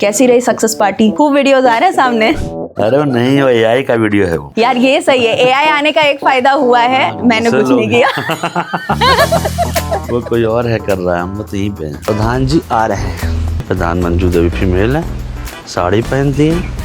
कैसी रही success party? खूब वीडियोस आ रहे हैं सामने। अरे वो नहीं, वो एआई का वीडियो है वो। यार ये सही है, एआई आने का एक फायदा हुआ है, मैंने कुछ नहीं किया। वो कोई और है कर रहा है, हम लोग तो यहीं पे हैं। प्रधान जी आ रहे हैं। प्रधान मंजू देवी फीमेल है, साड़ी पहनती है।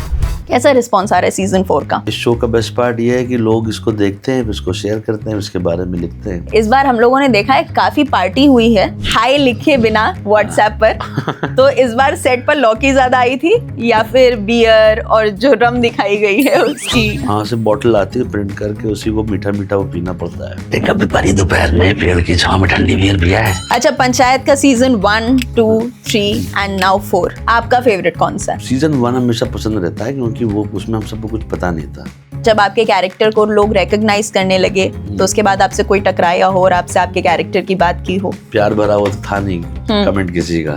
कैसा रिस्पॉन्स आ रहा है सीजन 4 का? इस शो का बेस्ट पार्ट ये है कि लोग इसको देखते हैं, इसको शेयर करते हैं, इसके बारे में लिखते हैं। इस बार हम लोगों ने देखा है काफी पार्टी हुई है, हाय लिखे बिना व्हाट्सएप पर। तो इस बार सेट पर लौकी ज्यादा आई थी या फिर बियर और जो रम दिखाई गई है उसकी? हाँ, से बॉटल आती है प्रिंट करके, उसी को मीठा मीठा वो पीना पड़ता है। एक कभी परी दोपहर में पेड़ की छांव में ठंडी बियर पिया है। अच्छा, पंचायत का सीजन 1, 2, 3 एंड नाउ 4 आपका फेवरेट कौन सा है? सीजन 1 हमेशा पसंद रहता है क्योंकि वो उसमें हम सबको कुछ पता नहीं था। जब आपके कैरेक्टर को लोग रिकॉग्नाइज करने लगे तो उसके बाद आपसे कोई टकराया हो और आपसे आपके कैरेक्टर की बात की हो? प्यार भरा हुआ तो था नहीं कमेंट किसी का।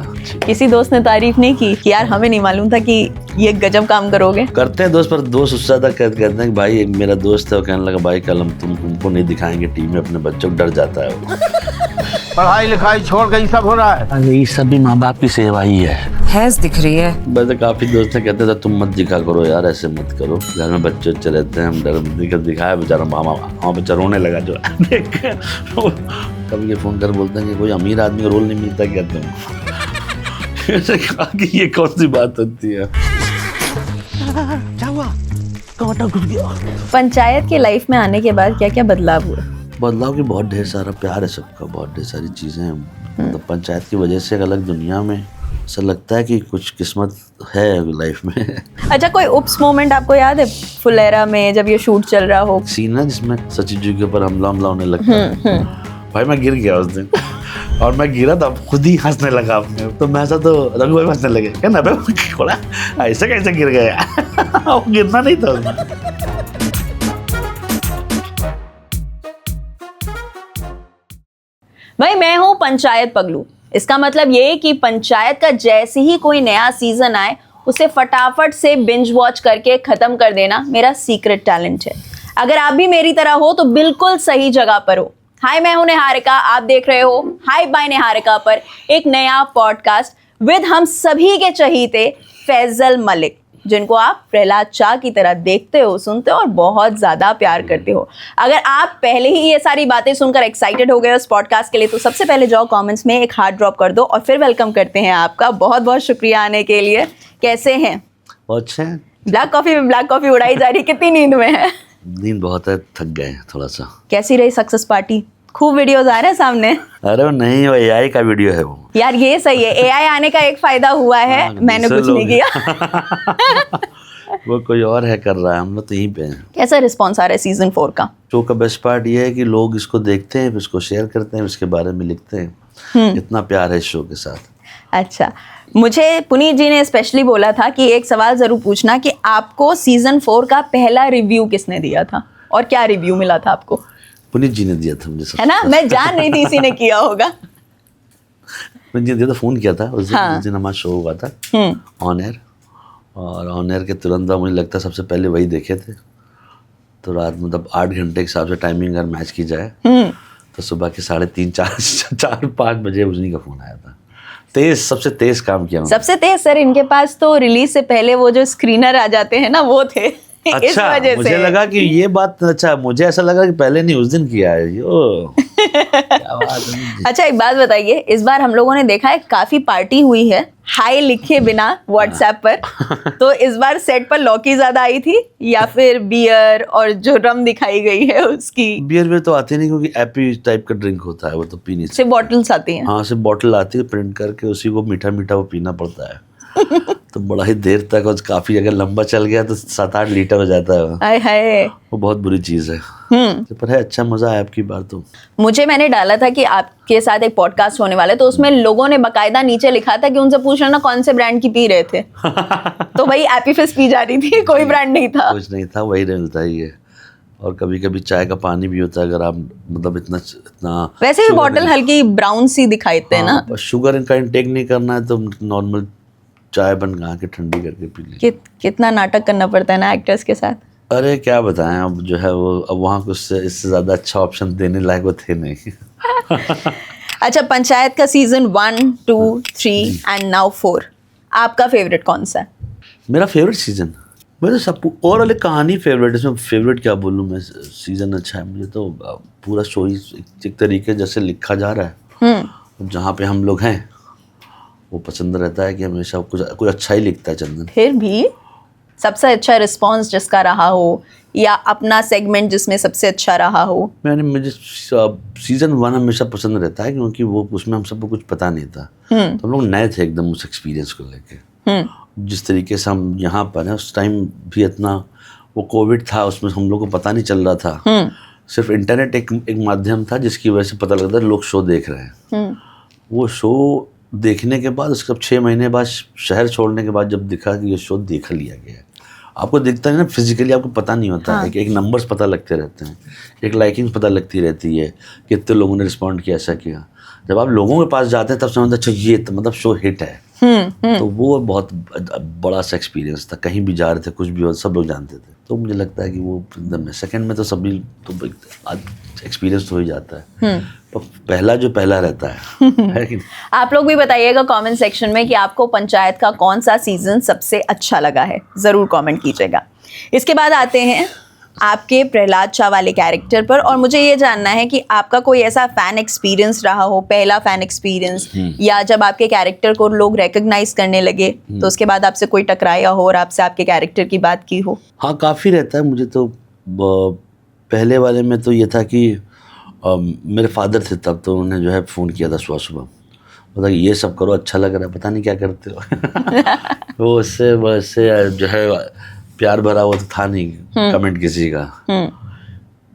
किसी दोस्त ने तारीफ नहीं की कि यार हमें नहीं मालूम था कि ये गजब काम करोगे? करते हैं दोस्त, पर दोस्त उससे ज्यादा कहते हैं कि भाई एक मेरा दोस्त है, वो कहने लगा भाई कल हम तुमको नहीं दिखाएंगे टीम में, अपने बच्चों को डर जाता है वो। पढ़ाई लिखाई छोड़ के सब हो रहा है। अरे ये सब भी माँ बाप की सेवा ही है। हैज दिख रही है। वैसे काफी दोस्त ने कहते थे तुम मत दिखा करो यार, ऐसे मत करो, घर में बच्चे बच्चे रहते हैं, हम डर दिखाया बेचारा मामा बच्चा रोने लगा जो देख के। कभी ये फोन कर बोलते हैं कि कोई अमीर आदमी का रोल नहीं मिलता क्या तुम? ऐसे कहा कि ये कौन सी बात होती है? क्या हुआ? पंचायत के लाइफ में आने के बाद क्या क्या बदलाव हुए? बदलाव की बहुत ढेर सारा प्यार है सबका, बहुत ढेर सारी चीजें हैं। तो पंचायत की वजह से एक अलग दुनिया में ऐसा लगता है कि कुछ किस्मत है लाइफ में। अच्छा, कोई उप्स मोमेंट आपको याद है फुलेरा में जब ये शूट चल रहा हो? सीन है जिसमें सचिन जी के ऊपर हमला होने लगता है। भाई मैं गिर गया उस दिन और मैं गिरा था, खुद ही हंसने लगा अपने तो मैं ऐसा तो रघु भाई हंसने लगे, क्या ना थोड़ा ऐसे कैसे गिर गया? वो गिरना नहीं था उसमें। भाई मैं हूँ पंचायत पगलू। इसका मतलब ये कि पंचायत का जैसे ही कोई नया सीजन आए उसे फटाफट से बिंज वॉच करके खत्म कर देना मेरा सीक्रेट टैलेंट है। अगर आप भी मेरी तरह हो तो बिल्कुल सही जगह पर हो। हाय, मैं हूं निहारिका, आप देख रहे हो हाय बाय निहारिका पर एक नया पॉडकास्ट विद हम सभी के चहीते फैजल मलिक, जिनको आप प्रहलाद चा की तरह देखते हो, सुनते हो और बहुत ज्यादा प्यार करते हो। अगर आप पहले ही ये सारी बातें सुनकर एक्साइटेड हो गए उस पॉडकास्ट के लिए तो सबसे पहले जाओ कमेंट्स में एक हार्ट ड्रॉप कर दो और फिर वेलकम करते हैं आपका। बहुत बहुत शुक्रिया आने के लिए। कैसे हैं? बहुत अच्छे हैं। ब्लैक कॉफी में ब्लैक कॉफी उड़ाई जा रही, कितनी नींद में है? नींद बहुत है, थक गए हैं थोड़ा सा। कैसी रही सक्सेस पार्टी? खूब वीडियोस आ रहे हैं सामने। अरे वो नहीं, वो एआई का वीडियो है वो। यार ये सही है, एआई आने का एक फायदा हुआ है, मैंने कुछ नहीं किया। वो कोई और है कर रहा है, हम लोग तो यहीं पे हैं। कैसा रिस्पॉन्स आ रहा है सीजन 4 का? शो का बेस्ट पार्ट ये है कि लोग इसको देखते हैं, इसको शेयर करते हैं, इसके बारे में लिखते हैं। इतना प्यार है इस शो के साथ। अच्छा, मुझे पुनीत जी ने स्पेशली बोला था कि एक सवाल जरूर पूछना कि आपको सीजन 4 का पहला रिव्यू किसने दिया था और क्या रिव्यू मिला था आपको? पुनीत जी ने दिया था मुझे, है ना, मैं जान रही थी इसी ने किया होगा। पुनीत जी ने दिया था, फोन किया था उस दिन। हाँ। उस दिन हमारा शो हुआ था ऑन एयर, और ऑन एयर के तुरंत बाद मुझे लगता है सबसे पहले वही देखे थे। तो रात मतलब 8 घंटे के हिसाब से टाइमिंग अगर मैच की जाए तो सुबह के 3:30, 4-5 बजे उन्हीं का फोन आया था। सबसे तेज काम किया उन्होंने। सबसे तेज सर, इनके पास तो रिलीज से पहले वो जो स्क्रीनर आ जाते हैं ना वो थे। अच्छा, इस वजह मुझे से लगा कि ये बात, अच्छा मुझे ऐसा लगा कि पहले नहीं उस दिन किया है। क्या बात है। अच्छा, एक बात बताइए, इस बार हम लोगों ने देखा है काफी पार्टी हुई है, हाय लिखे बिना व्हाट्सएप पर। तो इस बार सेट पर लौकी ज्यादा आई थी या फिर बियर और जो रम दिखाई गई है उसकी? बियर तो आती नहीं क्योंकि एपी टाइप का ड्रिंक होता है वो, तो पी नहीं सकते। सिर्फ बॉटल्स आती हैं। हाँ, सिर्फ बॉटल आती है प्रिंट करके, उसी को मीठा मीठा वो पीना पड़ता है। तो बड़ा ही देर तक, और काफी अगर लंबा चल गया तो 7-8 लीटर हो जाता है। आय हाय, वो बहुत बुरी चीज है। पर है, अच्छा मजा है आपकी बार। तो मैंने डाला था कि आपके साथ एक पॉडकास्ट होने वाला है, तो उसमें लोगों ने बकायदा नीचे लिखा था कि उनसे पूछ लेना कौन से ब्रांड की पी रहे थे। तो भाई एपी फिज पी जा रही थी, कोई ब्रांड नहीं था। कुछ नहीं था, वही मिलता ही है। और कभी कभी चाय का पानी भी होता है, अगर आप मतलब इतना वैसे भी बॉटल हल्की ब्राउन सी दिखाते हैं ना। शुगर इनका इंटेक नहीं करना है तो नॉर्मल चाय बना के ठंडी करके पी ली। कितना नाटक करना पड़ता है ना एक्टर्स के साथ। अरे क्या बताएं, अब जो है वो, अब वहाँ कुछ इससे ज्यादा अच्छा ऑप्शन देने लायक वो थे नहीं। अच्छा, पंचायत का सीजन 1, 2, 3 एंड नाउ 4 आपका फेवरेट कौन सा है? मेरा फेवरेट सीजन, मुझे सब ओवरऑल कहानी फेवरेट है, इसमें फेवरेट क्या बोलूँ मैं, सीजन अच्छा है मुझे तो। पूरा शो ही एक तरीके जैसे लिखा जा रहा है, जहाँ पे हम लोग हैं वो पसंद रहता है कि हमेशा कुछ अच्छा ही लिखता है चंदन। फिर भी सबसे अच्छा रिस्पांस जिसका रहा हो या अपना सेगमेंट जिसमें सबसे अच्छा रहा हो? मुझे सीजन 1 हमेशा पसंद रहता है, क्योंकि वो उसमें हम सबको कुछ पता नहीं था, तो हम लोग नए थे एकदम उस एक्सपीरियंस को लेके। जिस तरीके से हम यहाँ पर हैं, उस टाइम भी इतना वो कोविड था, उसमें हम लोग को पता नहीं चल रहा था, सिर्फ इंटरनेट एक माध्यम था जिसकी वजह से पता लगता है लोग शो देख रहे हैं। वो शो देखने के बाद उसके 6 महीने बाद शहर छोड़ने के बाद जब दिखा कि ये शो देख लिया गया है, आपको दिखता है ना फिजिकली, आपको पता नहीं होता है कि एक नंबर्स पता लगते रहते हैं, एक लाइकिंग पता लगती रहती है, कितने लोगों ने रिस्पॉन्ड किया, ऐसा किया। जब आप लोगों के पास जाते हैं तब समझते अच्छा ये तो मतलब शो हिट है। तो वो बहुत बड़ा सा एक्सपीरियंस था, कहीं भी जा रहे थे कुछ भी हो सब लोग जानते थे, तो मुझे लगता है कि वो एकदम सेकंड में तो सभी तो एक्सपीरियंस तो हो ही जाता है, तो पहला जो पहला रहता है कि आप लोग भी बताइएगा कमेंट सेक्शन में कि आपको पंचायत का कौन सा सीजन सबसे अच्छा लगा है, ज़रूर कमेंट कीजिएगा। इसके बाद आते हैं आपके प्रहलाद शाह वाले कैरेक्टर पर, और मुझे ये जानना है कि आपका कोई ऐसा फैन एक्सपीरियंस रहा हो, पहला फैन एक्सपीरियंस, या जब आपके कैरेक्टर को लोग रिकॉग्नाइज करने लगे तो उसके बाद आपसे कोई टकराया हो और आपसे आपके कैरेक्टर की बात की हो? हाँ, काफ़ी रहता है मुझे तो। पहले वाले में तो ये था कि मेरे फादर थे तब, तो उन्होंने जो है फ़ोन किया था सुबह पता कि ये सब करो, अच्छा लग रहा है, पता नहीं क्या करते हो वो उससे वैसे जो है प्यार भरा हुआ तो था नहीं कमेंट किसी का।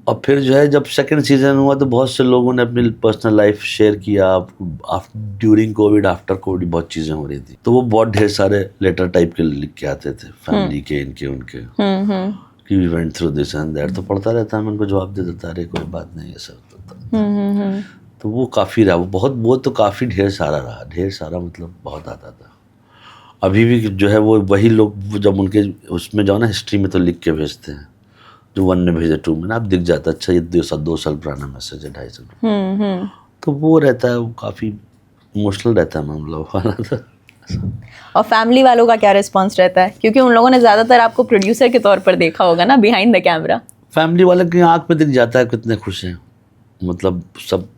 और फिर जो है जब सेकंड सीजन हुआ तो बहुत से लोगों ने अपनी पर्सनल लाइफ शेयर किया, ड्यूरिंग कोविड, आफ्टर कोविड बहुत चीज़ें हो रही थी, तो वो बहुत ढेर सारे लेटर टाइप के लिख के आते थे, फैमिली के, इनके उनके, कि we went through this and that, तो पढ़ता रहता मैं उनको जवाब दे देता, अरे कोई बात नहीं ये सब। तो वो काफ़ी रहा, वो तो काफ़ी ढेर सारा रहा, ढेर सारा मतलब बहुत आता था। अभी भी जो है वो वही लोग जब उनके उसमें जाओ ना हिस्ट्री में तो लिख के भेजते हैं, जो 1 में भेजे 2 में ना, आप दिख जाता अच्छा ये 2 साल पुराना मैसेज है, 2.5 साल। तो वो रहता है, वो काफ़ी इमोशनल रहता है मामला वाला था। और फैमिली वालों का क्या रिस्पॉन्स रहता है, क्योंकि उन लोगों ने ज़्यादातर आपको प्रोड्यूसर के तौर पर देखा होगा ना, बिहाइंड द कैमरा? फैमिली वाले की आँख में दिख जाता है कितने खुश हैं, मतलब सब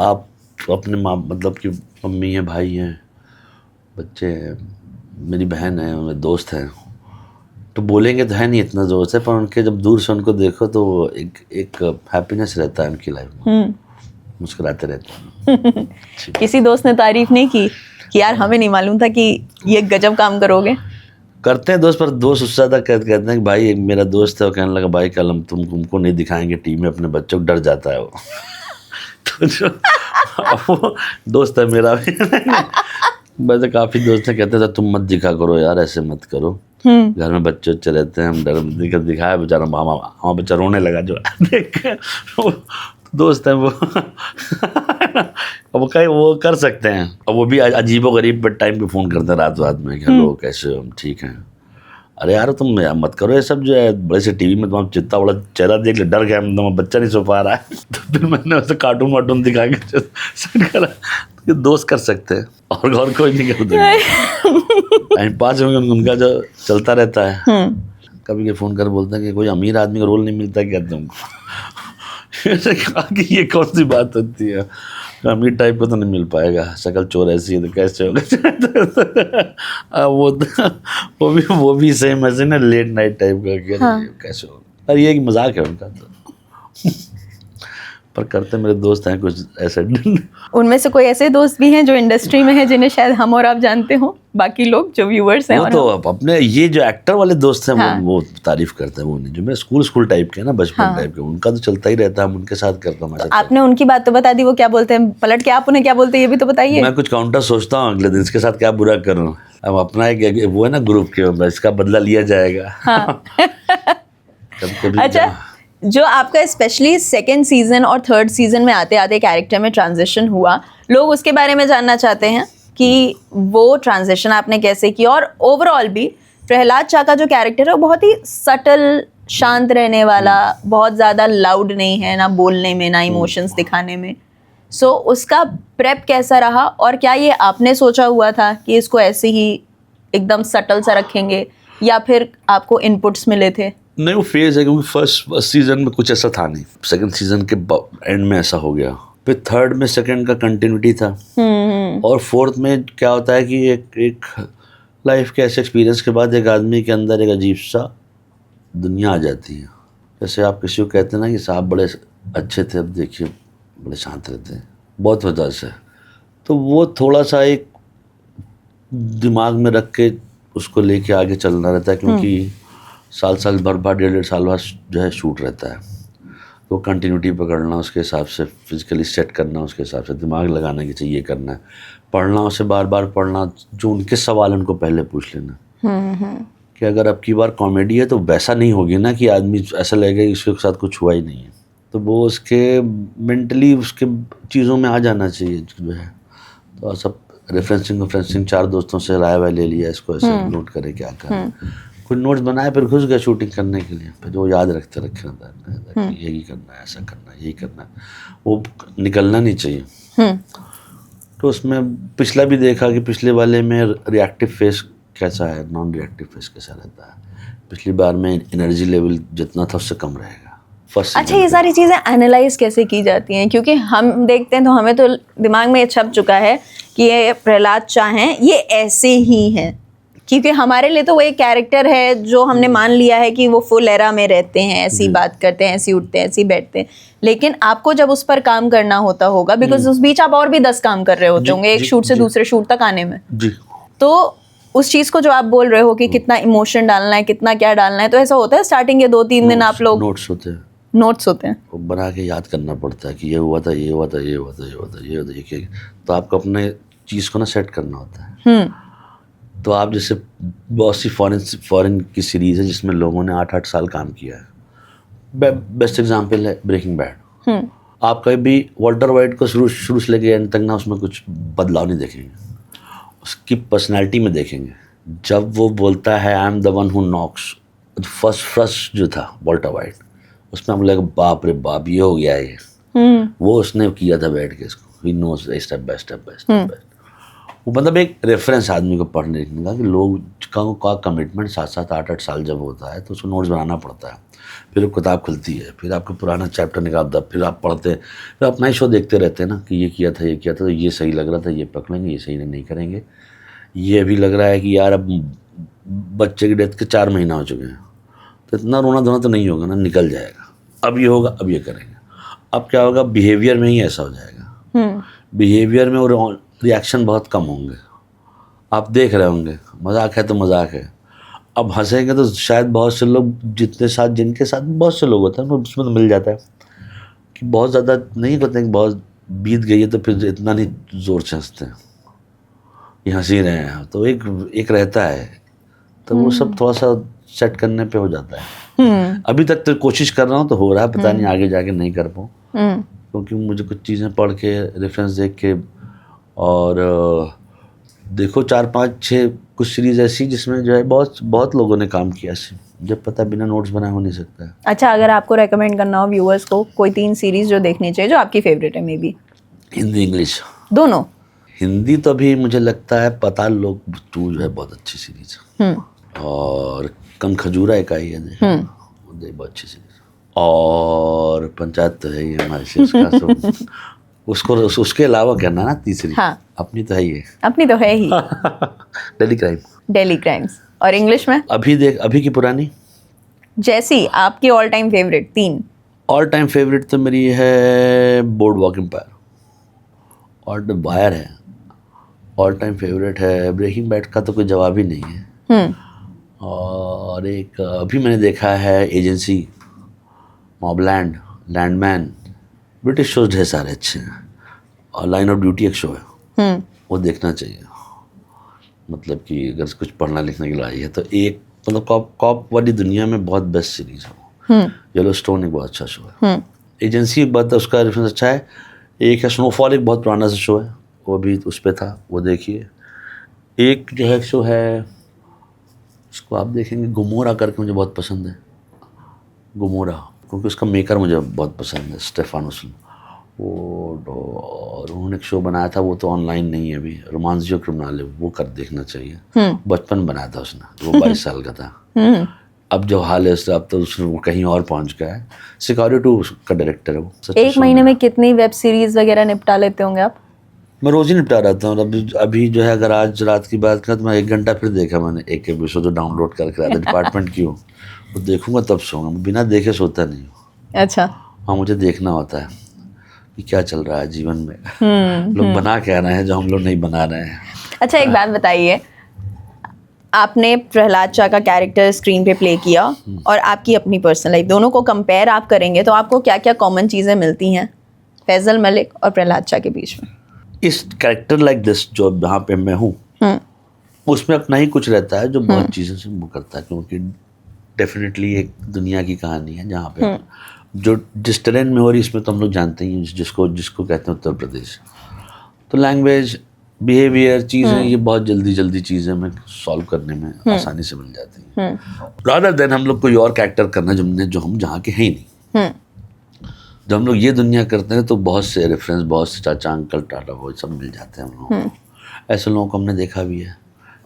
आप अपने माँ, मतलब कि मम्मी हैं, भाई हैं, बच्चे हैं, मेरी बहन है, मेरे दोस्त हैं, तो बोलेंगे तो है नहीं इतना जोर से, पर उनके जब दूर से उनको देखो तो एक हैप्पीनेस रहता है उनकी लाइफ में, मुस्कुराते रहते हैं। किसी दोस्त ने तारीफ नहीं की कि यार हमें नहीं मालूम था कि ये गजब काम करोगे? करते हैं दोस्त, पर दोस्त उससे ज़्यादा कहते हैं कि भाई एक मेरा दोस्त है, वो कहने लगा भाई कल हम तुमको नहीं दिखाएंगे टीम में अपने बच्चों को, डर जाता है वो तो जो वो दोस्त है मेरा भी वैसे काफ़ी दोस्त हैं, कहते थे तुम मत दिखा करो यार, ऐसे मत करो, घर में बच्चे बच्चे रहते हैं, हम डर दिखाया बेचारा मामा बच्चा रोने लगा जो देख दोस्त है वो वो कर सकते हैं, और वो भी अजीबोगरीब टाइम पे फ़ोन करते हैं रात में, हेलो कैसे हो, हम ठीक हैं, अरे यार तुम मत करो ये सब, जो है बड़े से टीवी में तुम चित्ता बड़ा चेहरा देख ले, डर गया तुम, बच्चा नहीं सो पा रहा है तो फिर मैंने वैसे कार्टून वार्टून दिखा के सेट करा, ये दोस्त कर सकते हैं और कोई नहीं कर देगा। टाइम पास में उनका जो चलता रहता है, कभी के फ़ोन कर बोलते हैं कि कोई अमीर आदमी का रोल नहीं मिलता क्या तुमको कहा कि ये कौन सी बात होती है, अमीर टाइप का तो नहीं मिल पाएगा, शक्ल चोर ऐसी है तो कैसे होगा वो भी सेम ऐसे ना लेट नाइट टाइप का, कैसे होगा, अरे ये कि मजाक है उनका तो पर करते मेरे दोस्त हैं कुछ ऐसे। उनमें से कोई ऐसे दोस्त भी हैं जो इंडस्ट्री में हैं जिन्हें शायद हम और आप जानते हो, बाकी लोग जो व्यूअर्स हैं वो तो अपने ये जो एक्टर वाले दोस्त हैं वो तारीफ करते हैं, वो नहीं जो मेरे स्कूल टाइप के ना, बचपन टाइप के, उनका तो चलता ही रहता है, हम उनके साथ करता हूँ। आपने उनकी बात तो बता दी, वो क्या बोलते हैं पलट के, आप उन्हें क्या बोलते हैं ये भी तो बताइए। मैं कुछ काउंटर सोचता हूँ अगले दिन, इसके साथ क्या बुरा करूँ, अब अपना एक वो है ना ग्रुप के, इसका बदला लिया जाएगा। अच्छा, जो आपका स्पेशली सेकेंड सीजन और थर्ड सीजन में आते आते कैरेक्टर में ट्रांजिशन हुआ, लोग उसके बारे में जानना चाहते हैं कि वो ट्रांजिशन आपने कैसे किया, और ओवरऑल भी प्रहलाद शाह का जो कैरेक्टर है वो बहुत ही सटल, शांत रहने वाला, बहुत ज़्यादा लाउड नहीं है, ना बोलने में ना इमोशंस दिखाने में। सो उसका प्रेप कैसा रहा, और क्या ये आपने सोचा हुआ था कि इसको ऐसे ही एकदम सटल सा रखेंगे, या फिर आपको इनपुट्स मिले थे? नहीं, वो फेज है, क्योंकि फर्स्ट सीजन में कुछ ऐसा था नहीं, सेकंड सीजन के एंड में ऐसा हो गया, फिर थर्ड में सेकंड का कंटिन्यूटी था, और फोर्थ में क्या होता है कि एक लाइफ के ऐसे एक्सपीरियंस के बाद एक आदमी के अंदर एक अजीब सा दुनिया आ जाती है। जैसे आप किसी को कहते हैं ना कि साहब बड़े अच्छे थे, अब देखिए बड़े शांत रहते हैं, बहुत वजह से, तो वो थोड़ा सा एक दिमाग में रख के उसको लेके आगे चलना रहता है, क्योंकि साल भर 1.5 साल बाद जो है शूट रहता है, तो कंटिन्यूटी पकड़ना, उसके हिसाब से फिजिकली सेट करना, उसके हिसाब से दिमाग लगाना कि चाहिए करना है, पढ़ना, उसे बार बार पढ़ना, जो उनके सवाल उनको पहले पूछ लेना कि अगर अब की बार कॉमेडी है तो वैसा नहीं होगी ना कि आदमी ऐसा लगेगा कि उसके साथ कुछ हुआ ही नहीं है, तो वो उसके मेंटली उसके चीज़ों में आ जाना चाहिए जो है। तो सब रेफरेंसिंग 4 दोस्तों से राय वाय ले लिया, इसको ऐसे नोट करे क्या करें, कुछ नोट्स बनाए, फिर घुस गए शूटिंग करने के लिए, फिर जो याद रखते रहता है यही करना है, ऐसा करना है, यही करना है, वो निकलना नहीं चाहिए। तो उसमें पिछला भी देखा कि पिछले वाले में रिएक्टिव फेस कैसा है, नॉन रिएक्टिव फेस कैसा रहता है, पिछली बार में एनर्जी लेवल जितना था उससे कम रहेगा। अच्छा, ये सारी चीज़ें एनालाइज कैसे की जाती हैं? क्योंकि हम देखते हैं तो हमें तो दिमाग में ये छप चुका है कि ये प्रहलाद शाह हैं, ये ऐसे ही हैं, क्योंकि हमारे लिए तो वो एक कैरेक्टर है जो हमने मान लिया है कि वो फुल एरा में रहते हैं, ऐसी बात करते हैं, ऐसी उठते हैं, ऐसी बैठते हैं। लेकिन आपको जब उस पर काम करना होता होगा, बिकॉज उस बीच आप और भी 10 काम कर रहे होते होंगे एक शूट से दूसरे शूट तक आने में जी, तो उस चीज़ को जो आप बोल रहे हो कि कितना इमोशन डालना है, कितना क्या डालना है, तो ऐसा होता है स्टार्टिंग के 2-3 दिन आप लोग नोट्स होते हैं, नोट्स होते हैं, वो बना के याद करना पड़ता है कि ये हुआ था, ये हुआ था, ये हुआ था, ये हुआ था, ये हुआ था, ये, तो आपको अपने चीज़ को ना सेट करना होता है। तो आप जैसे बहुत सी फॉरेन की सीरीज़ है जिसमें लोगों ने 8-8 साल काम किया है, बेस्ट एग्जांपल है ब्रेकिंग बैड। आप कभी भी वॉल्टर वाइट को शुरू से लेके एंड तक ना उसमें कुछ बदलाव नहीं देखेंगे, उसकी पर्सनैलिटी में देखेंगे। जब वो बोलता है I am the one who knocks, first जो था वॉल्टर वाइट, उसमें हम लगा बाप रे बाप ये हो गया ये, वो उसने किया था बैठ के, इसको he knows step by step. वो मतलब एक रेफरेंस आदमी को पढ़ने लिखने का कि लोग का कमिटमेंट 7-7 8-8 साल जब होता है तो उसको नोट्स बनाना पड़ता है, फिर वो किताब खुलती है, फिर आपका पुराना चैप्टर निकालता, फिर आप पढ़ते, फिर अपना ही शो देखते रहते हैं ना कि ये किया था, ये किया था, तो ये सही लग रहा था, ये पकड़ेंगे, ये सही नहीं करेंगे, ये भी लग रहा है कि यार अब बच्चे की डेथ के 4 महीना हो चुके हैं, तो इतना रोना धोना तो नहीं होगा ना, निकल जाएगा, अब ये होगा, अब ये करेंगे। अब क्या होगा, बिहेवियर में ही ऐसा हो जाएगा, बिहेवियर में और रिएक्शन बहुत कम होंगे, आप देख रहे होंगे मजाक है तो मजाक है, अब हंसेंगे तो शायद बहुत से लोग जिनके साथ बहुत से लोग होते हैं उसमें तो मिल जाता है कि बहुत ज़्यादा नहीं होते हैं कि बहुत बीत गई है तो फिर इतना नहीं ज़ोर से हंसते हैं, ये हंसी रहे हैं, तो एक रहता है, तो वो सब थोड़ा सा सेट करने पे हो जाता है। अभी तक तो कोशिश कर रहा हूँ तो हो रहा है, पता नहीं आगे जाके नहीं कर पाऊँ, क्योंकि मुझे कुछ चीज़ें पढ़ के रेफरेंस देख के, और देखो 4-5-6 कुछ सीरीज़ ऐसी जिसमें जो है बहुत लोगों ने काम किया, जब पता बिना नोट्स बनाए हो नहीं सकता है। अच्छा, अगर आपको रेकमेंड करना हो व्यूअर्स को कोई 3 सीरीज जो देखनी चाहिए, जो आपकी फेवरेट है, मे बी हिंदी इंग्लिश दोनों? हिंदी तो अभी मुझे लगता है पताल लोक 2 जो है बहुत अच्छी सीरीज है, और कम खजूरा एक आई है वो बहुत अच्छी सीरीज, और पंचायत तो है ही हमारे शेष का उसको उसके अलावा करना ना तीसरी, हाँ, अपनी तो है ही, अपनी तो है ही डेली क्राइम। और इंग्लिश में अभी की पुरानी जैसी आपकी all time favourite 3? All time favourite तो मेरी है बोर्ड वॉक एम्पायर, और द वायर है, ऑल टाइम फेवरेट है। ब्रेकिंग बैड का तो कोई जवाब ही नहीं है। और एक अभी मैंने देखा है एजेंसी, मॉबलैंड, लैंडमैन, ब्रिटिश शोज ढेर सारे अच्छे हैं, और लाइन ऑफ ड्यूटी एक शो है, वो देखना चाहिए। मतलब कि अगर कुछ पढ़ना लिखने के लिए आई है तो एक मतलब कॉप वाली दुनिया में बहुत बेस्ट सीरीज है। येलो स्टोन एक बहुत अच्छा शो है। एजेंसी एक बात है, उसका रेफरेंस अच्छा है। एक है स्नोफॉल, एक बहुत पुराना सा शो है, वो भी उस पर था, वो देखिए। एक जो है शो है उसको आप देखेंगे, गुमोरा करके, मुझे बहुत पसंद है गुमोरा, क्योंकि उसका मेकर मुझे बहुत पसंद है, स्टेफानो। और उन्होंने एक शो बनाया था, वो तो ऑनलाइन नहीं है अभी, रोमांसियो क्रिमिनल, वो कर देखना चाहिए। बचपन बनाया था उसने, वो 22 साल का था। अब जो हाल है उसका, अब तो उसने वो कहीं और पहुंच गया है। शिकारी 2 का डायरेक्टर है वो। एक महीने में कितनी वेब सीरीज वगैरह निपटा लेते होंगे आप? मैं रोज ही निपटा रहता हूँ। अभी जो है, अगर आज रात की बात करें तो मैं 1 घंटा फिर देखा मैंने, एक एपिसोड जो डाउनलोड करके आया था डिपार्टमेंट की, वो देखूंगा तब सोऊंगा, बिना देखे सोता नहीं हूँ। अच्छा। हाँ, मुझे देखना होता है कि क्या चल रहा है जीवन में, लोग बना क्या रहे हैं जो हम लोग नहीं बना रहे हैं। अच्छा, एक बात बताइए, आपने प्रहलाद चा का कैरेक्टर स्क्रीन पे प्ले किया और आपकी अपनी पर्सनल लाइफ, दोनों को कंपेयर आप करेंगे तो आपको क्या क्या कॉमन चीज़ें मिलती हैं फैजल मलिक और प्रहलाद चा के बीच में? इस कैरेक्टर लाइक दिस जो यहाँ पे मैं हूँ, उसमें अपना ही कुछ रहता है जो बहुत चीज़ों से वो करता है, क्योंकि डेफिनेटली एक दुनिया की कहानी है जहाँ पे जो जिस ट्रेन में हो रही, इसमें तो हम लोग जानते ही हैं जिसको कहते हैं उत्तर प्रदेश। तो लैंग्वेज, बिहेवियर, चीज़ें ये बहुत जल्दी चीज़ें में सॉल्व करने में आसानी से मिल जाती हैं, रादर देन हम लोग कोई और कैरेक्टर करना जो हम जहाँ के हैं ही नहीं। जब हम लोग ये दुनिया करते हैं तो बहुत से रेफरेंस, बहुत से चाचा अंकल टाटा वो सब मिल जाते हैं हम लोगों को। ऐसे लोगों को हमने देखा भी है,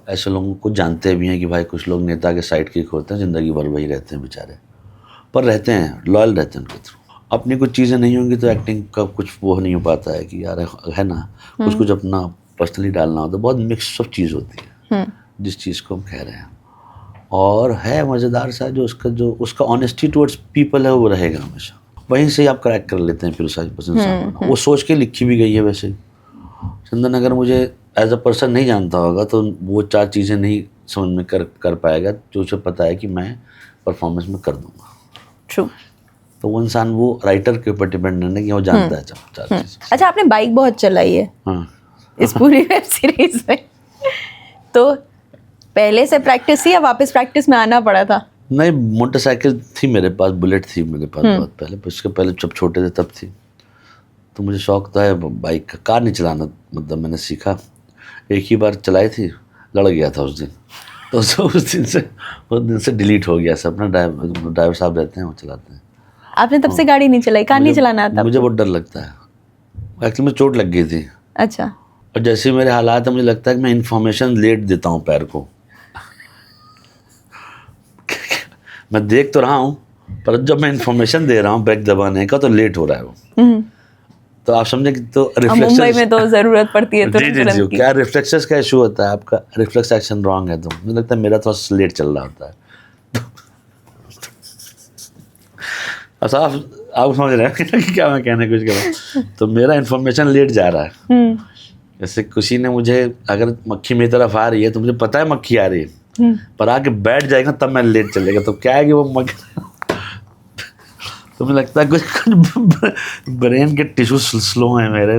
ऐसे लोगों को जानते भी हैं कि भाई कुछ लोग नेता के साइड किक होते हैं, ज़िंदगी भर वही रहते हैं बेचारे, पर रहते हैं, लॉयल रहते हैं उनके थ्रू। अपनी कुछ चीज़ें नहीं होंगी तो एक्टिंग का कुछ वो नहीं हो पाता है कि यार है ना, कुछ अपना पर्सनली डालना होता है, बहुत मिक्स ऑफ चीज़ होती है जिस चीज़ को हम कह रहे हैं। और है मज़ेदार सा जो उसका ऑनेस्टी टुवर्ड्स पीपल है, वो रहेगा हमेशा। वहीं से आप क्रैक कर लेते हैं फिर उस इंसान को। वो सोच के लिखी भी गई है। वैसे चंदन अगर मुझे एज अ पर्सन नहीं जानता होगा तो वो 4 चीज़ें नहीं समझ में कर पाएगा जो उसे पता है कि मैं परफॉर्मेंस में कर दूंगा। ट्रू। तो वो इंसान, वो राइटर के ऊपर डिपेंडेंट है कि वो जानता है 4 चीज़ें। अच्छा, आपने बाइक बहुत चलाई है हाँ, इस पूरी वेब सीरीज में, तो पहले से प्रैक्टिस थी या वापस प्रैक्टिस में आना पड़ा था? नहीं, मोटरसाइकिल थी मेरे पास, बुलेट थी मेरे पास बहुत पहले, उसके पहले जब छोटे थे तब थी। तो मुझे शौक तो है बाइक का। कार नहीं चलाना मतलब मैंने सीखा, एक ही बार चलाई थी, लड़ गया था उस दिन, तो उस दिन से डिलीट हो गया सब। अपना ड्राइवर साहब रहते हैं, वो चलाते हैं। आपने तब से गाड़ी नहीं चलाई, कार नहीं चलाना आता? मुझे बहुत डर लगता है, एक्चुअली मुझे चोट लग गई थी। अच्छा। और जैसे मेरे हालात है, मुझे लगता है कि मैं इन्फॉर्मेशन लेट देता हूँ पैर को। मैं देख तो रहा हूँ, पर जब मैं इन्फॉर्मेशन दे रहा हूँ ब्रेक दबाने का तो लेट हो रहा है वो। तो आप समझे कि तो रिफ्लेक्सेस, मुंबई में तो जरूरत पड़ती है जी, क्या रिफ्लेक्सेस का इशू होता है, आपका रिफ्लेक्स एक्शन रॉन्ग है, तो मुझे लगता है मेरा थोड़ा लेट चल रहा होता है। अच्छा, आप समझ रहे हैं कि क्या मैं कहने कुछ कर रहा हूँ। तो मेरा इन्फॉर्मेशन लेट जा रहा है। जैसे किसी ने मुझे, अगर मक्खी मेरी तरफ आ रही है तो मुझे पता है मक्खी आ रही है, पर आके बैठ जाएगा तब मैं लेट चलेगा। तो क्या है कि वो मक्खी तो मुझे लगता है कुछ ब्रेन के टिश्यू स्लो हैं मेरे।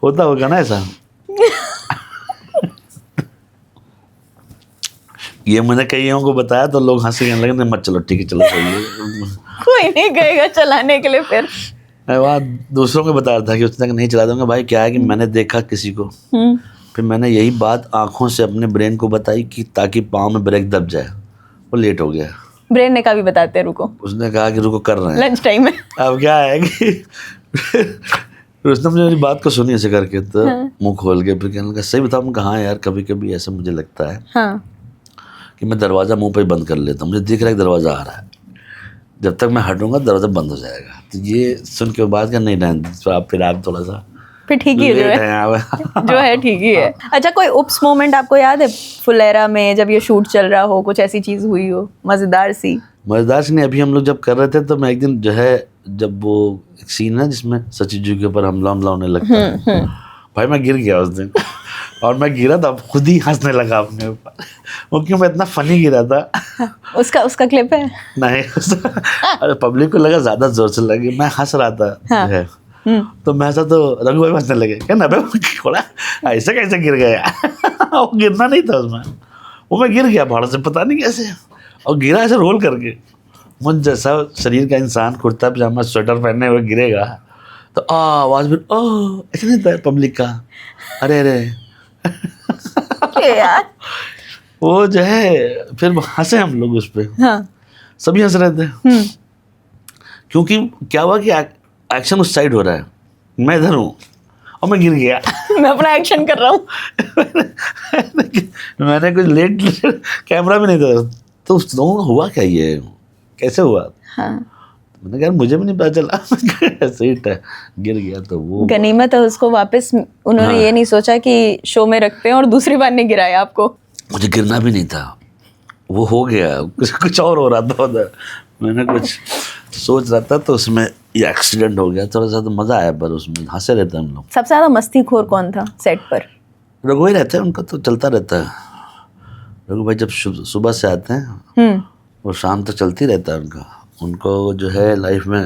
होता होगा ना ऐसा। ये मैंने कईयों को बताया तो लोग हंसी कहने लगे, मत चलो, ठीक है चलो, सही है। कोई नहीं कहेगा चलाने के लिए। फिर मैं वहाँ दूसरों को बता रहा था कि उसने नहीं चला दूंगा। भाई क्या है कि मैंने देखा किसी को, फिर मैंने यही बात आंखों से अपने ब्रेन को बताई कि ताकि पाँव में ब्रेक दब जाए। वो लेट हो गया। ब्रेन ने कहा भी बताते रुको, उसने कहा कि रुको कर रहे हैं लंच टाइम में। अब क्या है कि उसने मुझे मेरी बात को सुनी ऐसे करके, तो मुंह खोल के फिर कहने लगा, सही बताऊँ? मैं कहा यार, कभी कभी ऐसा मुझे लगता है कि मैं दरवाज़ा मुंह पे ही बंद कर लेता हूँ। मुझे दिख रहा है दरवाज़ा आ रहा है, जब तक मैं हटूंगा दरवाज़ा बंद हो जाएगा। तो ये सुन के बाद का नहीं रहने, फिर आप थोड़ा सा फिर ठीक ही जो है ठीक ही है। अच्छा, कोई उप्स मोमेंट आपको याद है फुलेरा में जब ये शूट चल रहा हो, कुछ ऐसी चीज़ हुई हो मज़ेदार सी? नहीं, अभी हम लोग जब कर रहे थे तो मैं एक दिन जो है, जब वो एक सीन है जिसमें सचिन जी के ऊपर हमला होने लगता है, भाई मैं गिर गया उस दिन। और मैं गिरा था, खुद ही हंसने लगा अपने ऊपर, क्योंकि मैं इतना फनी गिरा था। उसका क्लिप है? नहीं। अरे पब्लिक को लगा ज़्यादा जोर से लगे, मैं हंस रहा था जो है। तो मैं ऐसा तो रंग भाई हंसने लगे, क्या ना थोड़ा ऐसे कैसे गिर गया। वो गिरना नहीं था उसमें, वो मैं गिर गया भाड़ से, पता नहीं कैसे, और गिरा ऐसे रोल करके। मुझ जैसा शरीर का इंसान कुर्ता पजामा स्वेटर पहने हुए गिरेगा तो आवाज़ भी ऐसे नहीं था पब्लिक का, अरे यार। वो जो है फिर हंसे हम लोग उस पर। सभी हंस रहे थे, क्योंकि क्या हुआ कि एक्शन उस साइड हो रहा है, मैं इधर हूँ और मैं गिर गया। मैं अपना एक्शन कर रहा हूँ। मैंने कुछ लेट कैमरा भी नहीं था, तो उस दोनों का हुआ क्या, ये कैसे हुआ? हाँ, मैंने कहा मुझे भी नहीं पता चला। ऐसे ही गिर गया। तो वो गनीमत है उसको वापस उन्होंने हाँ। ये नहीं सोचा कि शो में रखते हैं और दूसरी बार नहीं गिराया आपको। मुझे गिरना भी नहीं था, वो हो गया, कुछ और हो रहा था उधर। मैंने कुछ सोच रहा था तो उसमें ये एक्सीडेंट हो गया। थोड़ा सा तो मज़ा आया, पर उसमें हंसे रहते हैं हम लोग। सबसे ज्यादा मस्तीखोर कौन था सेट पर? रघु ही रहते हैं, उनका तो चलता रहता है। रघु भाई जब सुबह से आते हैं और शाम तक चलती रहता है उनका। उनको जो है लाइफ में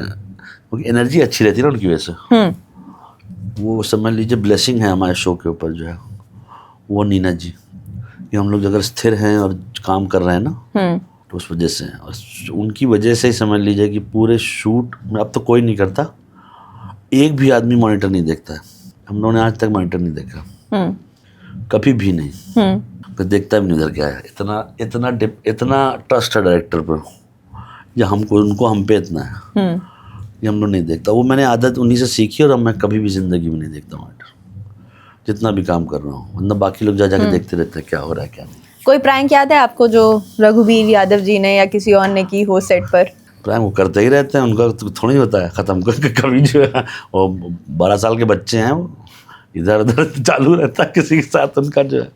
उनकी एनर्जी अच्छी रहती है ना, उनकी वजह से। वो समझ लीजिए ब्लेसिंग है हमारे शो के ऊपर जो है, वो नीना जी, कि हम लोग अगर स्थिर हैं और काम कर रहे हैं ना, तो उस वजह से, और उनकी वजह से ही समझ लीजिए कि पूरे शूट में अब तो कोई नहीं करता, एक भी आदमी मॉनिटर नहीं देखता है। हम लोगों ने आज तक मॉनिटर नहीं देखा, कभी भी नहीं। तो देखता भी नहीं उधर क्या है। इतना ट्रस्ट है डायरेक्टर पर, या हमको उनको हम पे इतना है, ये हम लोग नहीं देखता। वो मैंने आदत उन्हीं से सीखी, और अब मैं कभी भी ज़िंदगी में नहीं देखता मॉनिटर, जितना भी काम कर रहा हूँ। वरना बाकी लोग जाके देखते रहते हैं क्या हो रहा है क्या नहीं। कोई प्रैंक याद है आपको जो रघुवीर यादव जी ने या किसी और ने की हो सेट पर? प्रैंक वो करते ही रहते हैं, उनका तो थोड़ी होता है ख़त्म करके कभी। जो है वो 12 साल के बच्चे हैं, वो इधर उधर चालू रहता है किसी के साथ उनका। जो है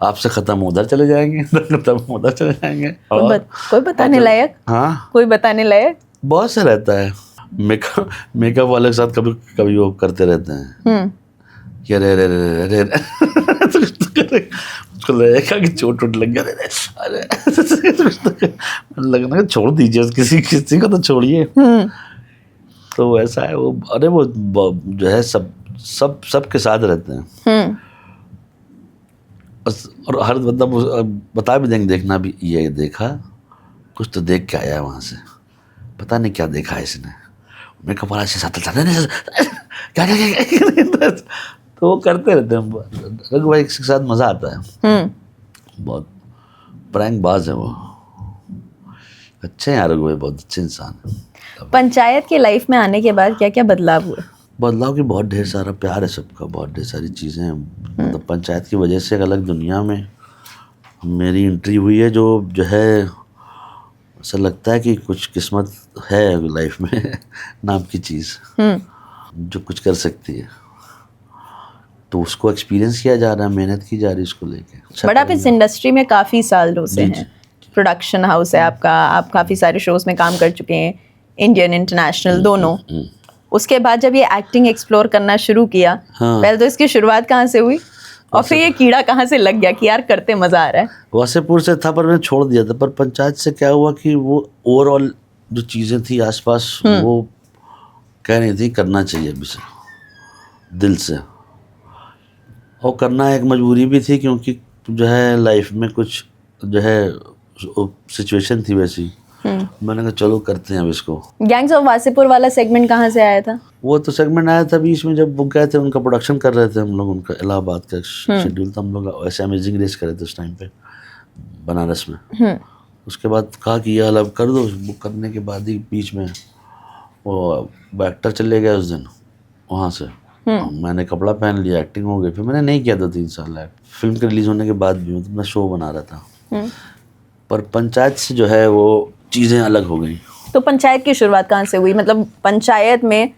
आपसे ख़त्म उधर चले जाएंगे, इधर ख़त्म उधर चले जाएंगे। कोई बताने लायक? हाँ, कोई बताने लायक? बहुत से रहता है। मेकअप वाले के साथ कभी कभी वो करते रहते हैं कि अरे अरे अरे अरे उसको लगेगा कि चोट वोट लग गया, अरे लगना छोड़ दीजिए, किसी को तो छोड़िए। तो वैसा है वो। अरे वो जो है सब के साथ रहते हैं, और हर मतलब बता भी देंगे, देखना भी ये देखा, कुछ तो देख के आया है वहाँ से, पता नहीं क्या देखा है इसने। मेकअप वाला से साथ क्या क्या तो वो करते रहते हैं। रघु भाई के साथ मज़ा आता है, बहुत प्रैंक बाज है वो, अच्छे हैं यार रघु भाई, बहुत अच्छे इंसान है। पंचायत की लाइफ में आने के बाद क्या क्या बदलाव हुए? बदलाव की बहुत ढेर सारा प्यार है सबका, बहुत ढेर सारी चीज़ें हैं। मतलब पंचायत की वजह से एक अलग दुनिया में मेरी एंट्री हुई है, जो है ऐसा लगता है कि कुछ किस्मत है लाइफ में नाम की चीज़, जो कुछ कर सकती है। तो उसको एक्सपीरियंस किया जा रहा है, मेहनत की जा रही है उसको लेके। बट आप इस इंडस्ट्री में काफ़ी सालों से हैं, प्रोडक्शन हाउस है आपका, आप काफ़ी सारे शोज़ में काम कर चुके हैं, इंडियन इंटरनेशनल दोनों। उसके बाद जब ये एक्टिंग एक्सप्लोर करना शुरू किया, पहले तो इसकी शुरुआत कहाँ से हुई और फिर ये कीड़ा कहाँ से लग गया कि यार करते मज़ा आ रहा है? वासेपुर से था, पर मैंने छोड़ दिया था। पर पंचायत से क्या हुआ कि वो ओवरऑल जो चीज़ें थी आसपास, वो कह रही थी करना चाहिए अभी से, दिल से। और करना एक मजबूरी भी थी, क्योंकि जो है लाइफ में कुछ जो है सिचुएशन थी वैसी। मैंने कहा चलो करते हैं अब इसको। गैंग्स ऑफ वासेपुर वाला सेगमेंट कहाँ से आया था? वो तो सेगमेंट आया था बीच में, जब वो गए थे, उनका प्रोडक्शन कर रहे थे हम लोग, उनका इलाहाबाद का शेड्यूल था। हम लोग ऐसे अमेजिंग रेस कर रहे थे उस टाइम पे बनारस में। उसके बाद कहा कि ये अलग कर दो। बुक करने के बाद ही बीच में वो एक्टर चले गए उस दिन वहाँ से। मैंने कपड़ा पहन लिया, एक्टिंग हो गई। फिर मैंने नहीं किया 2-3 साल फिल्म के रिलीज़ होने के बाद भी, मतलब मैं शो बना रहा था। पर पंचायत से जो है वो चीज़ें अलग हो गई। तो पंचायत की शुरुआत कहाँ से हुई? मतलब पंचायत में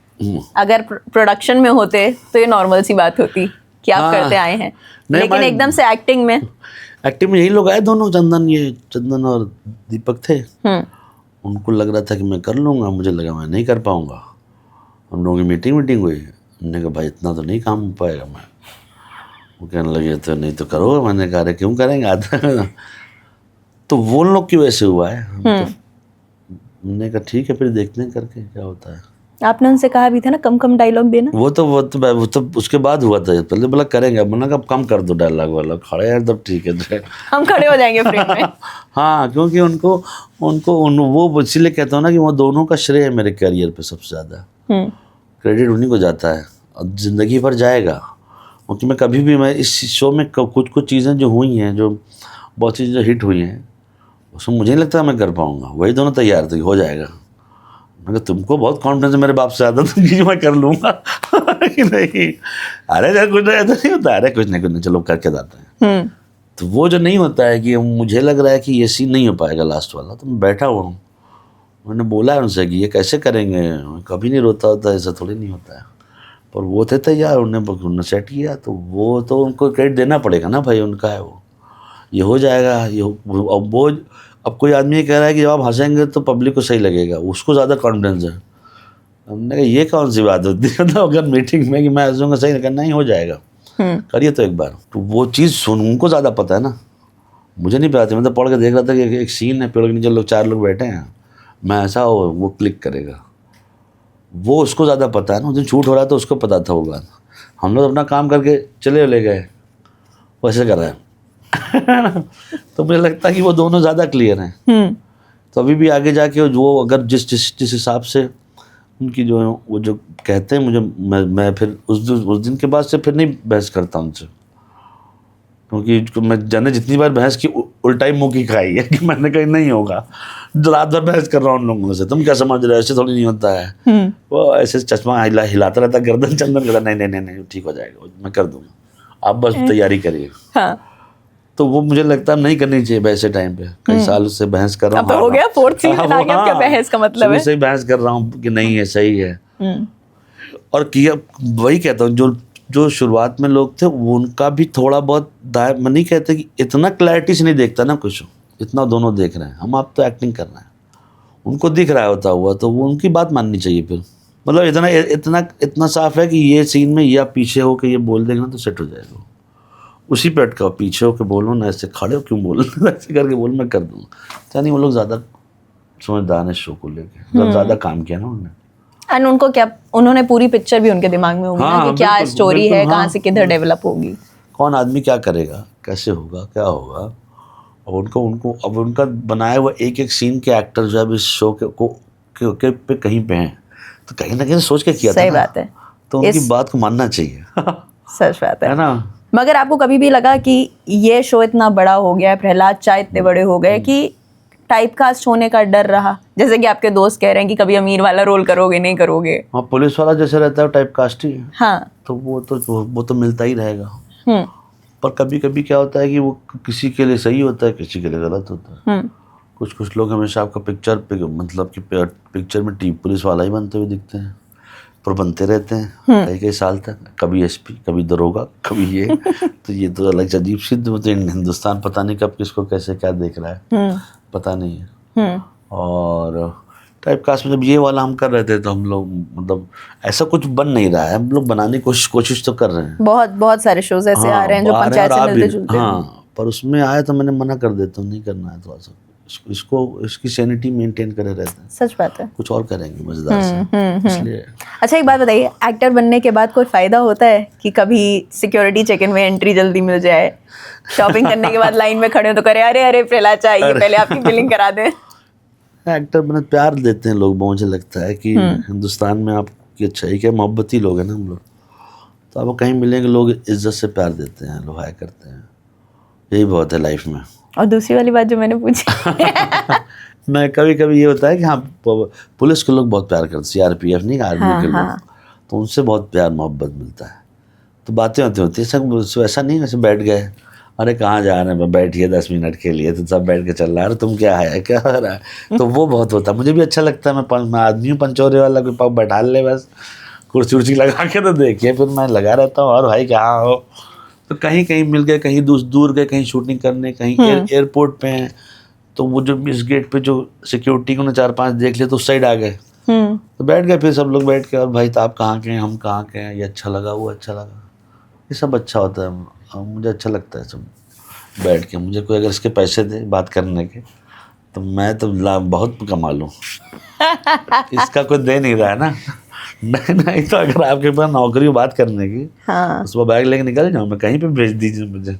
अगर प्रोडक्शन में होते तो ये नॉर्मल सी बात होती कि आप करते आए हैं, लेकिन एकदम से एक्टिंग में यही लोग आए दोनों, चंदन और दीपक थे। उनको लग रहा था कि मैं कर लूँगा, मुझे लगा मैं नहीं कर पाऊँगा। हम लोगों की मीटिंग हुई, हमने कहा भाई इतना तो नहीं काम हो पाएगा। वो कहने लगे तो नहीं तो करो। मैंने कहा क्यों करेंगे आधा तो वो लोग की वजह से हुआ है। हमने कहा ठीक है फिर देखते हैं करके क्या होता है। आपने उनसे कहा भी था ना कम डायलॉग देना। वो तो उसके बाद हुआ था। पहले बोला करेंगे, अब मैंने कहा कम कर दो डायलॉग वाला, खड़े हैं तब ठीक है हम खड़े हो जाएंगे फ्रेम में। हाँ, क्योंकि वो इसीलिए कहता हूँ ना कि वो दोनों का श्रेय है मेरे करियर पे सबसे ज़्यादा। क्रेडिट उन्हीं को जाता है और ज़िंदगी भर जाएगा। क्योंकि मैं कभी भी, मैं इस शो में कुछ चीज़ें जो हुई हैं, जो बहुत चीज़ें जो हिट हुई हैं, उसमें मुझे नहीं लगता मैं कर पाऊँगा। वही दोनों तैयार थे, हो जाएगा। मगर तुमको बहुत कॉन्फिडेंस है मेरे बाप से ज़्यादा कि मैं कर लूँगा कि नहीं, अरे यार कुछ ऐसा नहीं होता, अरे कुछ नहीं चलो करके जाते हैं। तो वो जो नहीं होता है कि मुझे लग रहा है कि ये सीन नहीं हो पाएगा लास्ट वाला, तो मैं बैठा हुआ हूँ, मैंने बोला है उनसे कि ये कैसे करेंगे, कभी नहीं रोता होता, ऐसा थोड़ी नहीं होता है। पर वो थे तैयार, उन्होंने सेट किया, तो वो तो उनको क्रेडिट देना पड़ेगा ना भाई, उनका है वो, ये हो जाएगा। ये अब वो अब कोई आदमी ये कह रहा है कि जब आप हंसेंगे तो पब्लिक को सही लगेगा, उसको ज़्यादा कॉन्फिडेंस है। हमने कहा ये कौन सी बात होती है, तो अगर मीटिंग में कि मैं हंसूंगा सही नहीं करना, ही हो जाएगा, करिए तो एक बार। तो वो चीज़ सुन उनको ज़्यादा पता है ना, मुझे नहीं पता थी। मैं तो पढ़ के देख रहा था कि एक सीन है, पेड़ के नीचे लोग 4 लोग बैठे हैं, मैं ऐसा हो वो क्लिक करेगा, वो उसको ज़्यादा पता है ना, उस दिन शूट हो रहा था उसको पता था वो बात। हम लोग अपना काम करके ले गए, वैसे कर रहे हैं तो मुझे लगता है कि वो दोनों ज़्यादा क्लियर हैं। तो अभी भी आगे जाके वो अगर जिस हिसाब से उनकी जो वो जो कहते हैं मुझे, मैं फिर उस दिन के बाद से फिर नहीं बहस करता उनसे, क्योंकि मैं जाने जितनी बार बहस की उल्टा ही मुँह की खाई है कि मैंने कहीं नहीं होगा, रात भर बहस कर रहा हूँ उन लोगों से, तुम क्या समझ रहे हो, ऐसे थोड़ी नहीं होता है। वो ऐसे चश्मा हिलाता रहता, गर्दन चंदन करता, नहीं ठीक हो जाएगा, मैं कर दूंगा, आप बस तैयारी करिए। हाँ। तो वो मुझे लगता है नहीं करनी चाहिए वैसे टाइम पे। कई साल से बहस कर रहा हूँ, अब तो हो गया 4th सीजन आ गया, क्या बहस का मतलब है, सही बहस कर रहा हूँ कि नहीं है सही है। और किया वही कहता हूँ, जो शुरुआत में लोग थे वो उनका भी थोड़ा बहुत मैं नहीं कहते कि इतना क्लैरिटी से नहीं देखता ना कुछ, इतना दोनों देख रहे हैं, हम आप तो एक्टिंग कर रहे हैं, उनको दिख रहा होता हुआ, तो वो उनकी बात माननी चाहिए फिर। मतलब इतना साफ है कि ये सीन में या पीछे हो के ये बोल देंगे ना तो सेट हो जाएगा, उसी पे अटका, पीछे हो के बोलो ना, ऐसे खड़े हो क्यों बोल ऐसे करके बोल, मैं कर दूँगा। यानी वो लोग ज़्यादा समझदार हैं शो को लेके, ज़्यादा काम किया ना उन्होंने। एंड उनको क्या, उन्होंने पूरी पिक्चर भी उनके दिमाग में होगी ना कि क्या स्टोरी है, कहाँ से किधर डेवलप होगी, कौन आदमी क्या करेगा, कैसे होगा, क्या होगा। अब उनका बनाया हुआ एक सीन के एक्टर जो है इस शो के पे कहीं पे हैं, तो कहीं ना कहीं सोच के किया था। सही बात है, तो उनकी बात को मानना चाहिए सच बात है ना। मगर आपको कभी भी लगा कि ये शो इतना बड़ा हो गया है, प्रहलाद चा इतने बड़े हो गए कि टाइपकास्ट होने का डर रहा, जैसे कि आपके दोस्त कह रहे हैं कि कभी अमीर वाला रोल करोगे नहीं करोगे। हाँ, पुलिस वाला जैसे रहता है टाइपकास्ट ही। हाँ, तो वो तो मिलता ही रहेगा। पर कभी कभी क्या होता है कि वो किसी के लिए सही होता है, किसी के लिए गलत होता है। कुछ लोग हमेशा आपका मतलब कि पिक्चर में पुलिस वाला ही बनते हुए दिखते हैं, पर बनते रहते हैं कई साल तक, कभी एसपी, कभी दरोगा, कभी ये तो ये तो अलग अजीब सी, तो हिंदुस्तान पता नहीं कब किसको कैसे क्या देख रहा है, पता नहीं है। और टाइपकास्ट में जब ये वाला हम कर रहे थे तो हम लोग मतलब ऐसा कुछ बन नहीं रहा है, हम लोग बनाने की कोशिश तो कर रहे हैं। बहुत सारे शोज ऐसे आ रहे हैं जो पंचायत से मिलते जुलते हैं। हाँ, पर उसमें आया तो मैंने मना कर देता हूँ, नहीं करना है, थोड़ा सा इसकी सैनिटी मेंटेन करे रहते हैं। सच बात है, कुछ और करेंगे मजेदार से, इसलिए। अच्छा, एक बात बताइए, एक्टर बनने के बाद कोई फायदा होता है कि कभी सिक्योरिटी चेक इन में एंट्री जल्दी मिल जाए, शॉपिंग करने के बाद लाइन में खड़े हो तो करे अरे प्रहलाद चा आइए, पहले आपकी बिलिंग करा दें। एक्टर बने प्यार देते हैं लोग, मुझे लगता है कि हिंदुस्तान में आपकी अच्छाई क्या, मोहब्बती लोग हैं ना हम लोग, तो आपको कहीं मिलेंगे लोग इज्जत से प्यार देते हैं, लोहाया करते हैं, यही बहुत है लाइफ में। और दूसरी वाली बात जो मैंने पूछी मैं कभी ये होता है कि हाँ, पुलिस के लोग बहुत प्यार करते हैं, सीआरपीएफ नहीं, आर्मी के लोग, तो उनसे बहुत प्यार मोहब्बत मिलता है, तो बातें होती है, ऐसा नहीं वैसे बैठ गए, अरे कहाँ जा रहे हैं, बैठिए 10 मिनट के लिए, तो सब बैठ के चल रहा है, अरे तुम क्या है, क्या हो रहा है, तो वो बहुत होता है। मुझे भी अच्छा लगता है, मैं आदमी हूँ पंचौरे वाला, कोई पाप बैठा ले बस, कुर्सी लगा के तो देखिए, फिर मैं लगा रहता हूँ, और भाई कहाँ हो, तो कहीं मिल गए, कहीं दूर गए, कहीं शूटिंग करने, कहीं एयरपोर्ट पे हैं, तो वो जो इस गेट पे जो सिक्योरिटी को 4-5 देख लिया तो उस साइड आ गए, तो बैठ गए, फिर सब लोग बैठ के, और भाई तो आप कहाँ के हैं, हम कहाँ के हैं, ये अच्छा लगा, वो अच्छा लगा, ये सब अच्छा होता है, मुझे अच्छा लगता है सब बैठ के। मुझे कोई अगर इसके पैसे दे बात करने के तो मैं तो बहुत कमा लूँ इसका कोई दे नहीं रहा है ना नहीं तो अगर आपके पास नौकरी हो बात करने की, हाँ, उसको बैग लेके निकल जाऊँ मैं, कहीं पे भेज दीजिए मुझे।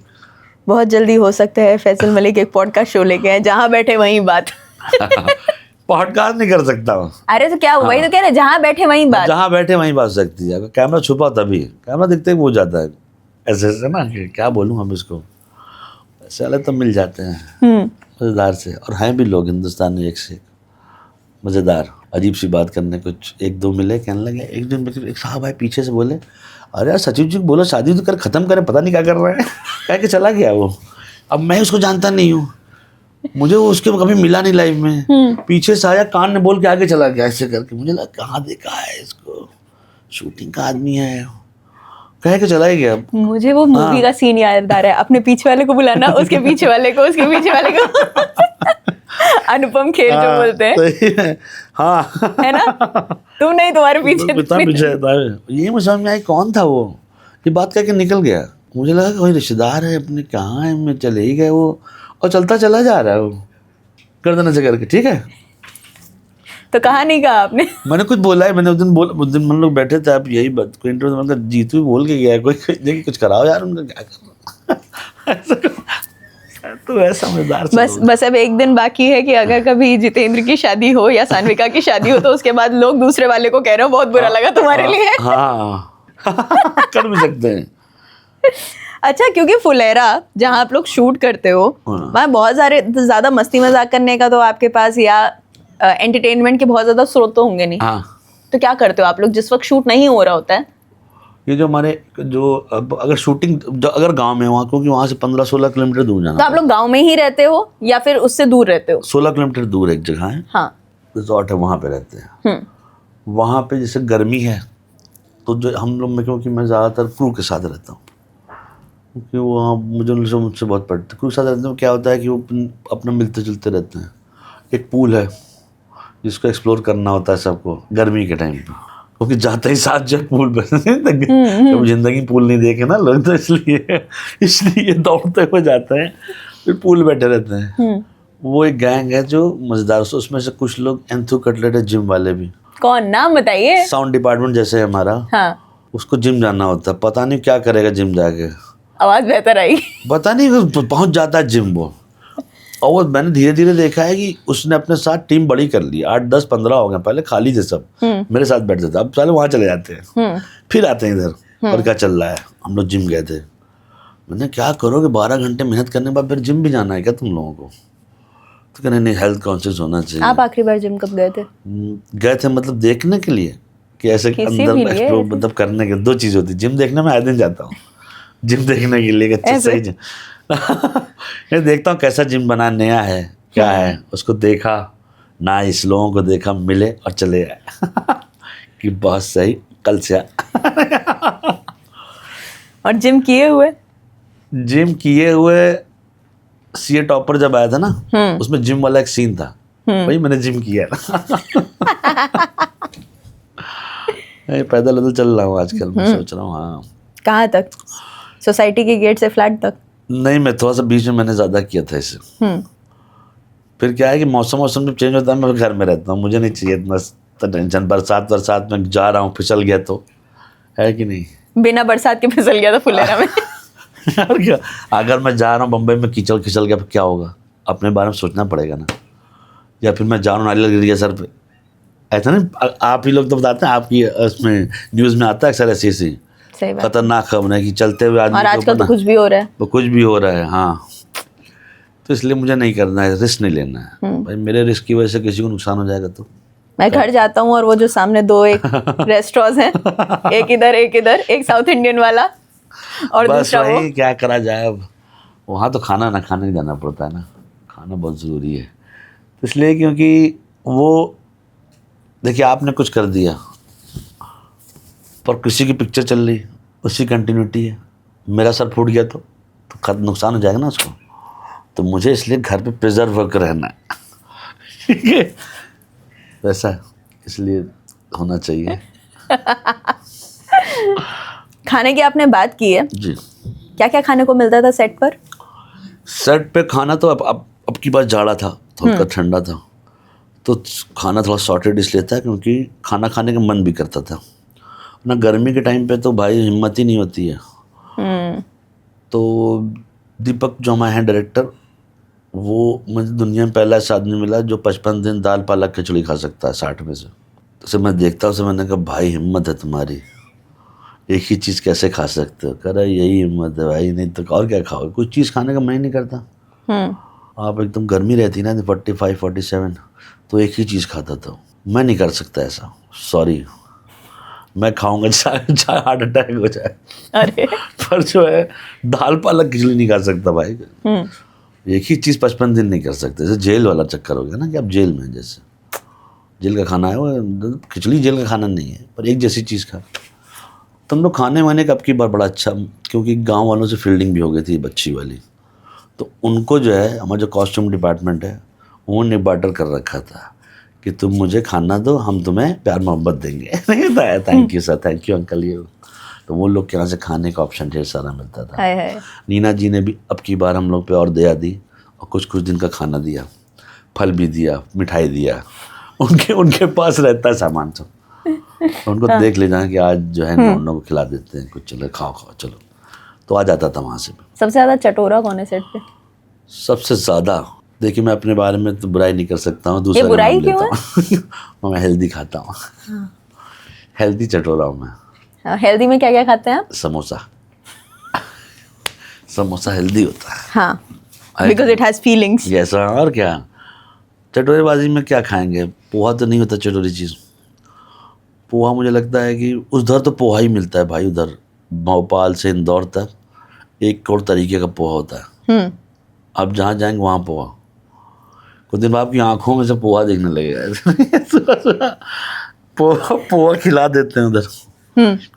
बहुत जल्दी हो सकता है फैसल मलिक एक पॉडकास्ट शो लेके आए, जहाँ बैठे वहीं बात पॉडकास्ट नहीं कर सकता हूँ। अरे तो क्या हुआ, वही तो कह रहे, जहाँ बैठे वहीं बात, जहाँ बैठे वहीं बात सकती है, कैमरा छुपा तभी, कैमरा दिखते ही हो जाता है, ऐसे ना कि क्या बोलूँ हम इसको, ऐसे वाले तो मिल जाते हैं मज़ेदार से, और हैं भी लोग हिंदुस्तान में एक से एक मज़ेदार। अजीब सी बात करने, कुछ एक दो मिले, कहने लगे एक दिन एक साहब आए पीछे से, बोले अरे यार सचिव जी को बोलो शादी तो कर, ख़त्म करें, पता नहीं क्या कर रहा है। कह के चला गया वो। अब मैं उसको जानता नहीं हूँ, मुझे वो उसके कभी मिला नहीं लाइफ में। पीछे से आया, कान ने बोल के आगे चला गया ऐसे करके। मुझे लगा कहाँ देखा है इसको, शूटिंग का आदमी है, कह के चला ही गया। मुझे वो मूवी का सीन याद आ रहा है, अपने पीछे वाले को बुलाना, उसके पीछे वाले को, उसके पीछे वाले को। अनुपम खेर जो बोलते हैं, हाँ है ना, तुम नहीं, तुम्हारे पीछे पीछे था। ये मुझे समझ में आई कौन था वो, ये बात करके निकल गया। मुझे लगा कोई रिश्तेदार है अपने, कहाँ है, मैं चले ही गए वो, और चलता चला जा रहा है वो गर्दन से करके। ठीक है, तो कहा नहीं कहा आपने? मैंने कुछ बोला है, मैंने उस दिन हम लोग बैठे थे, आप यही बात कोई इंटरव्यू, मतलब जीतू बोल के गया है, कोई देखिए कुछ कराओ यार उनका, क्या कर तो ऐसा मजेदार। बस अब एक दिन बाकी है कि अगर कभी जितेंद्र की शादी हो या सान्विका की शादी हो, तो उसके बाद लोग दूसरे वाले को कह रहे हो बहुत बुरा लगा तुम्हारे लिए। हाँ कर भी सकते हैं। अच्छा, क्योंकि फुलेरा जहाँ आप लोग शूट करते हो, वहाँ बहुत सारे ज्यादा मस्ती मजाक करने का तो आपके पास या एंटरटेनमेंट के बहुत ज्यादा स्रोत तो होंगे नहीं। हाँ, तो क्या करते हो आप लोग जिस वक्त शूट नहीं हो रहा होता है? ये जो हमारे जो अगर शूटिंग अगर गांव में, वहाँ क्योंकि वहाँ से 15-16 किलोमीटर दूर जाना, तो आप लोग गांव में ही रहते हो या फिर उससे दूर रहते हो? 16 किलोमीटर दूर एक जगह है, हाँ, रिजॉर्ट है, वहाँ पे रहते हैं। वहाँ पे जैसे गर्मी है तो जो हम लोग, मैं क्योंकि मैं ज़्यादातर क्रू के साथ रहता हूँ, क्योंकि वहाँ मुझे उनसे मुझसे बहुत पड़ता है। क्रू के साथ रहते हैं, क्या होता है कि वो अपना मिलते जुलते रहते हैं। एक पूल है जिसको एक्सप्लोर करना होता है सबको गर्मी के टाइम पे, क्योंकि जाते ही साथ जो पूल पे तो जिंदगी पूल नहीं देखे ना लोग, तो इसलिए दौड़ते हुए जाते हैं, फिर पूल बैठे रहते हैं। वो एक गैंग है जो मजेदार, उसमें से कुछ लोग एंथू कटलेट है, जिम वाले भी। कौन, नाम बताइए। साउंड डिपार्टमेंट जैसे है हमारा, हाँ, उसको जिम जाना होता है, पता नहीं क्या करेगा जिम जाके, आवाज बेहतर आई, पता नहीं पहुंच जाता है जिम वो। और वो मैंने धीरे धीरे देखा है कि उसने अपने साथ टीम बड़ी कर ली, 8-10-15 हो गए, पहले खाली थे सब, मेरे साथ बैठते थे, अब पहले वहाँ चले जाते हैं, फिर आते हैं इधर, और क्या चल रहा है। हम लोग जिम गए थे, मैंने क्या करोगे 12 घंटे मेहनत करने के बाद फिर जिम भी जाना है क्या तुम लोगों को? तो कहने नहीं, हेल्थ कॉन्शियस होना चाहिए। आप आखिरी बार जिम कब गए थे? गए थे मतलब देखने के लिए कि ऐसे अंदर एक्सप्लोर मतलब करने के, दो चीज़ होती है, जिम देखने में आए दिन जाता हूँ, जिम देखने के लिए अच्छा सही जिम ये देखता हूँ कैसा जिम बना, नया है क्या है, उसको देखा ना, इस लोगों को देखा, मिले और चले आए कि बहुत सही, कल से और जिम किए हुए? जिम किए हुए सीए टॉपर जब आया था ना, उसमें जिम वाला एक सीन था, भाई मैंने जिम किया पैदल उदल चल रहा हूँ आजकल, मैं सोच रहा हूँ। हाँ, कहाँ तक? सोसाइटी के गेट से फ्लैट तक? नहीं, मैं थोड़ा सा बीच में मैंने ज़्यादा किया था इसे। फिर क्या है कि मौसम जब चेंज होता है, मैं घर में रहता हूँ, मुझे नहीं चाहिए इतना टेंशन। बरसात में जा रहा हूँ, फिसल गया तो है कि नहीं? बिना बरसात के फिसल गया था फुलेरा में। और क्या, अगर मैं जा रहा हूँ बम्बई में, कीचड़ खिसल गया क्या होगा, अपने बारे में सोचना पड़ेगा ना। या फिर मैं जा रहा हूँ, नारियल गिर गया सर पे, ऐसा नहीं, आप ही लोग तो बताते हैं, आपकी उसमें न्यूज़ में आता है अक्सर ऐसी खतरनाक खबर है कि चलते हुए आदमी, और आजकल तो कुछ भी हो रहा है, वो कुछ भी हो रहा है। हाँ, तो इसलिए मुझे नहीं करना है, रिस्क नहीं लेना है भाई, मेरे रिस्क की वजह से किसी को नुकसान हो जाएगा तो। मैं घर जाता हूँ और वो जो सामने दो एक रेस्टोरेंट्स हैं, एक इधर एक साउथ इंडियन वाला और दूसरा वो, क्या करा जाए अब, वहाँ तो खाना ना खाने जाना पड़ता है ना, खाना बहुत ज़रूरी है। तो इसलिए क्योंकि वो देखिए आपने कुछ कर दिया पर किसी की पिक्चर चल रही, उसी कंटिन्यूटी है, मेरा सर फूट गया तो नुकसान हो जाएगा ना उसको। तो मुझे इसलिए घर पे प्रिजर्व होकर रहना है ठीक है, वैसा इसलिए होना चाहिए। खाने की आपने बात की है जी, क्या क्या खाने को मिलता था सेट पर? सेट पे खाना तो अब की बात जाड़ा था, थोड़ा ठंडा था, तो खाना थोड़ा सॉर्टेड इसलिए था क्योंकि खाना खाने का मन भी करता था ना। गर्मी के टाइम पे तो भाई हिम्मत ही नहीं होती है। तो दीपक जो हमारे हैं डायरेक्टर, वो मुझे दुनिया में पहला ऐसा आदमी मिला जो 55 दिन दाल पालक खिचड़ी खा सकता है 60 में से। तो मैं देखता हूँ, मैंने कहा भाई हिम्मत है तुम्हारी, एक ही चीज़ कैसे खा सकते हो? कह रहा यही हिम्मत है भाई, नहीं तो और क्या खाओगे, कुछ चीज़ खाने का मन ही नहीं करता। आप एकदम गर्मी रहती ना 45-47, तो एक ही चीज़ खाता था, मैं नहीं कर सकता ऐसा, सॉरी। मैं खाऊंगा चाहे हार्ट अटैक हो जाए, अरे पर जो है दाल पालक खिचड़ी नहीं खा सकता भाई। एक ही चीज़ 55 दिन नहीं कर सकते। जैसे जेल वाला चक्कर हो गया ना, कि आप जेल में हैं, जैसे जेल का खाना है वो, खिचड़ी जेल का खाना नहीं है, पर एक जैसी चीज़ खा। तो हम लोग खाने वाने का अब की बार बड़ा अच्छा, क्योंकि गांव वालों से फील्डिंग भी हो गई थी बच्ची वाली, तो उनको जो है हमारा जो कॉस्ट्यूम डिपार्टमेंट है उन्होंने बार्टर कर रखा था कि तुम मुझे खाना दो, हम तुम्हें प्यार मोहब्बत देंगे। Thank you sir, thank you uncle. ये तो वो लोग के यहाँ से खाने का ऑप्शन ढेर सारा मिलता था। हाय हाय। नीना जी ने भी अब की बार हम लोग पे और दया दी और कुछ कुछ दिन का खाना दिया, फल भी दिया, मिठाई दिया। उनके पास रहता है सामान सब, तो उनको देख ले जाए कि आज जो है नौनों को खिला देते हैं कुछ, चलो खाओ चलो, तो आ जाता था वहाँ से। सबसे ज्यादा चटोरा कौन है सेट पे? सबसे ज़्यादा देखिए, मैं अपने बारे में तो बुराई नहीं कर सकता हूँ, दूसरा ये बुराई क्यों है? मैं हेल्दी खाता हूँ, हेल्दी चटोरा हूँ मैं। हेल्दी में क्या क्या खाते हैं आप? समोसा हेल्दी होता है। हाँ, because it has feelings. Yes, और क्या चटोरेबाजी में क्या खाएंगे? पोहा तो नहीं होता चटोरी चीज़। पोहा मुझे लगता है कि उधर तो पोहा ही मिलता है भाई, उधर भोपाल से इंदौर तक एक और तरीके का पोहा होता है। आप जहाँ जाएंगे वहाँ पोहा, कुछ दिन आपकी आंखों में से पोहा देखने लगेगा। पोहा खिला देते हैं उधर।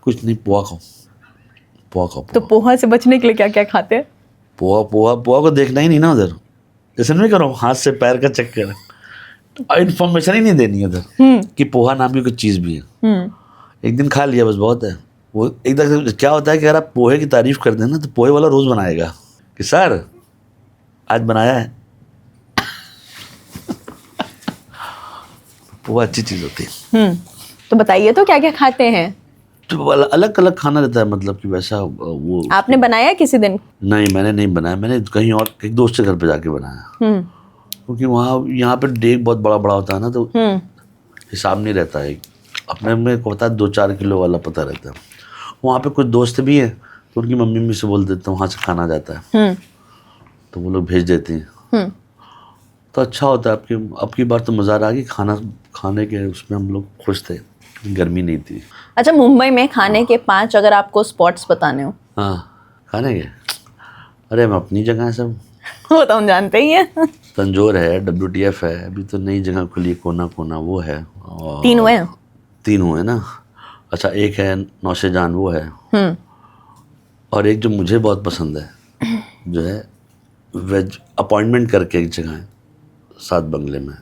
कुछ नहीं, पोहा खाओ। तो पोहा से बचने के लिए क्या क्या खाते हैं? पोहा को देखना ही नहीं ना उधर, जैसे नहीं करो हाथ से पैर का चक्कर, इन्फॉर्मेशन ही नहीं देनी उधर कि पोहा नाम की कुछ चीज़ भी है। एक दिन खा लिया बस बहुत है। वो एकदम क्या होता है कि अगर आप पोहे की तारीफ कर दें ना, तो पोहे वाला रोज़ बनाएगा कि सर आज बनाया है। पोहा अच्छी चीज़ होती है। तो बताइए तो क्या क्या खाते हैं? तो अलग अलग खाना रहता है, मतलब कि वैसा वो। आपने बनाया किसी दिन? नहीं, मैंने नहीं बनाया, मैंने कहीं और एक दोस्त के घर पे जाके बनाया, क्योंकि वहाँ यहाँ पे डेग बहुत बड़ा बड़ा होता है ना, तो हिसाब नहीं रहता है। अपने में को पता है 2-4 किलो वाला पता रहता है। वहाँ पे कुछ दोस्त भी हैं, तो उनकी मम्मी से बोल देता हूँ, वहाँ से खाना जाता है, तो वो लोग भेज देते हैं। तो अच्छा होता है। आपकी बार तो मज़ा आ गई खाने के उसमें, हम लोग खुश थे, गर्मी नहीं थी। अच्छा, मुंबई में खाने के 5 अगर आपको स्पॉट्स बताने हो? हाँ, खाने के, अरे हम अपनी जगह है सब। वो तो हम जानते ही हैं। तंजोर है, WTF है, अभी तो नई जगह खुली है, कोना वो है, और 3 हुए हैं? 3 हुए ना। अच्छा, एक है नौशेजान, वो है, और एक जो मुझे बहुत पसंद है जो है वेज अपॉइंटमेंट करके एक जगह है 7 बंगले में,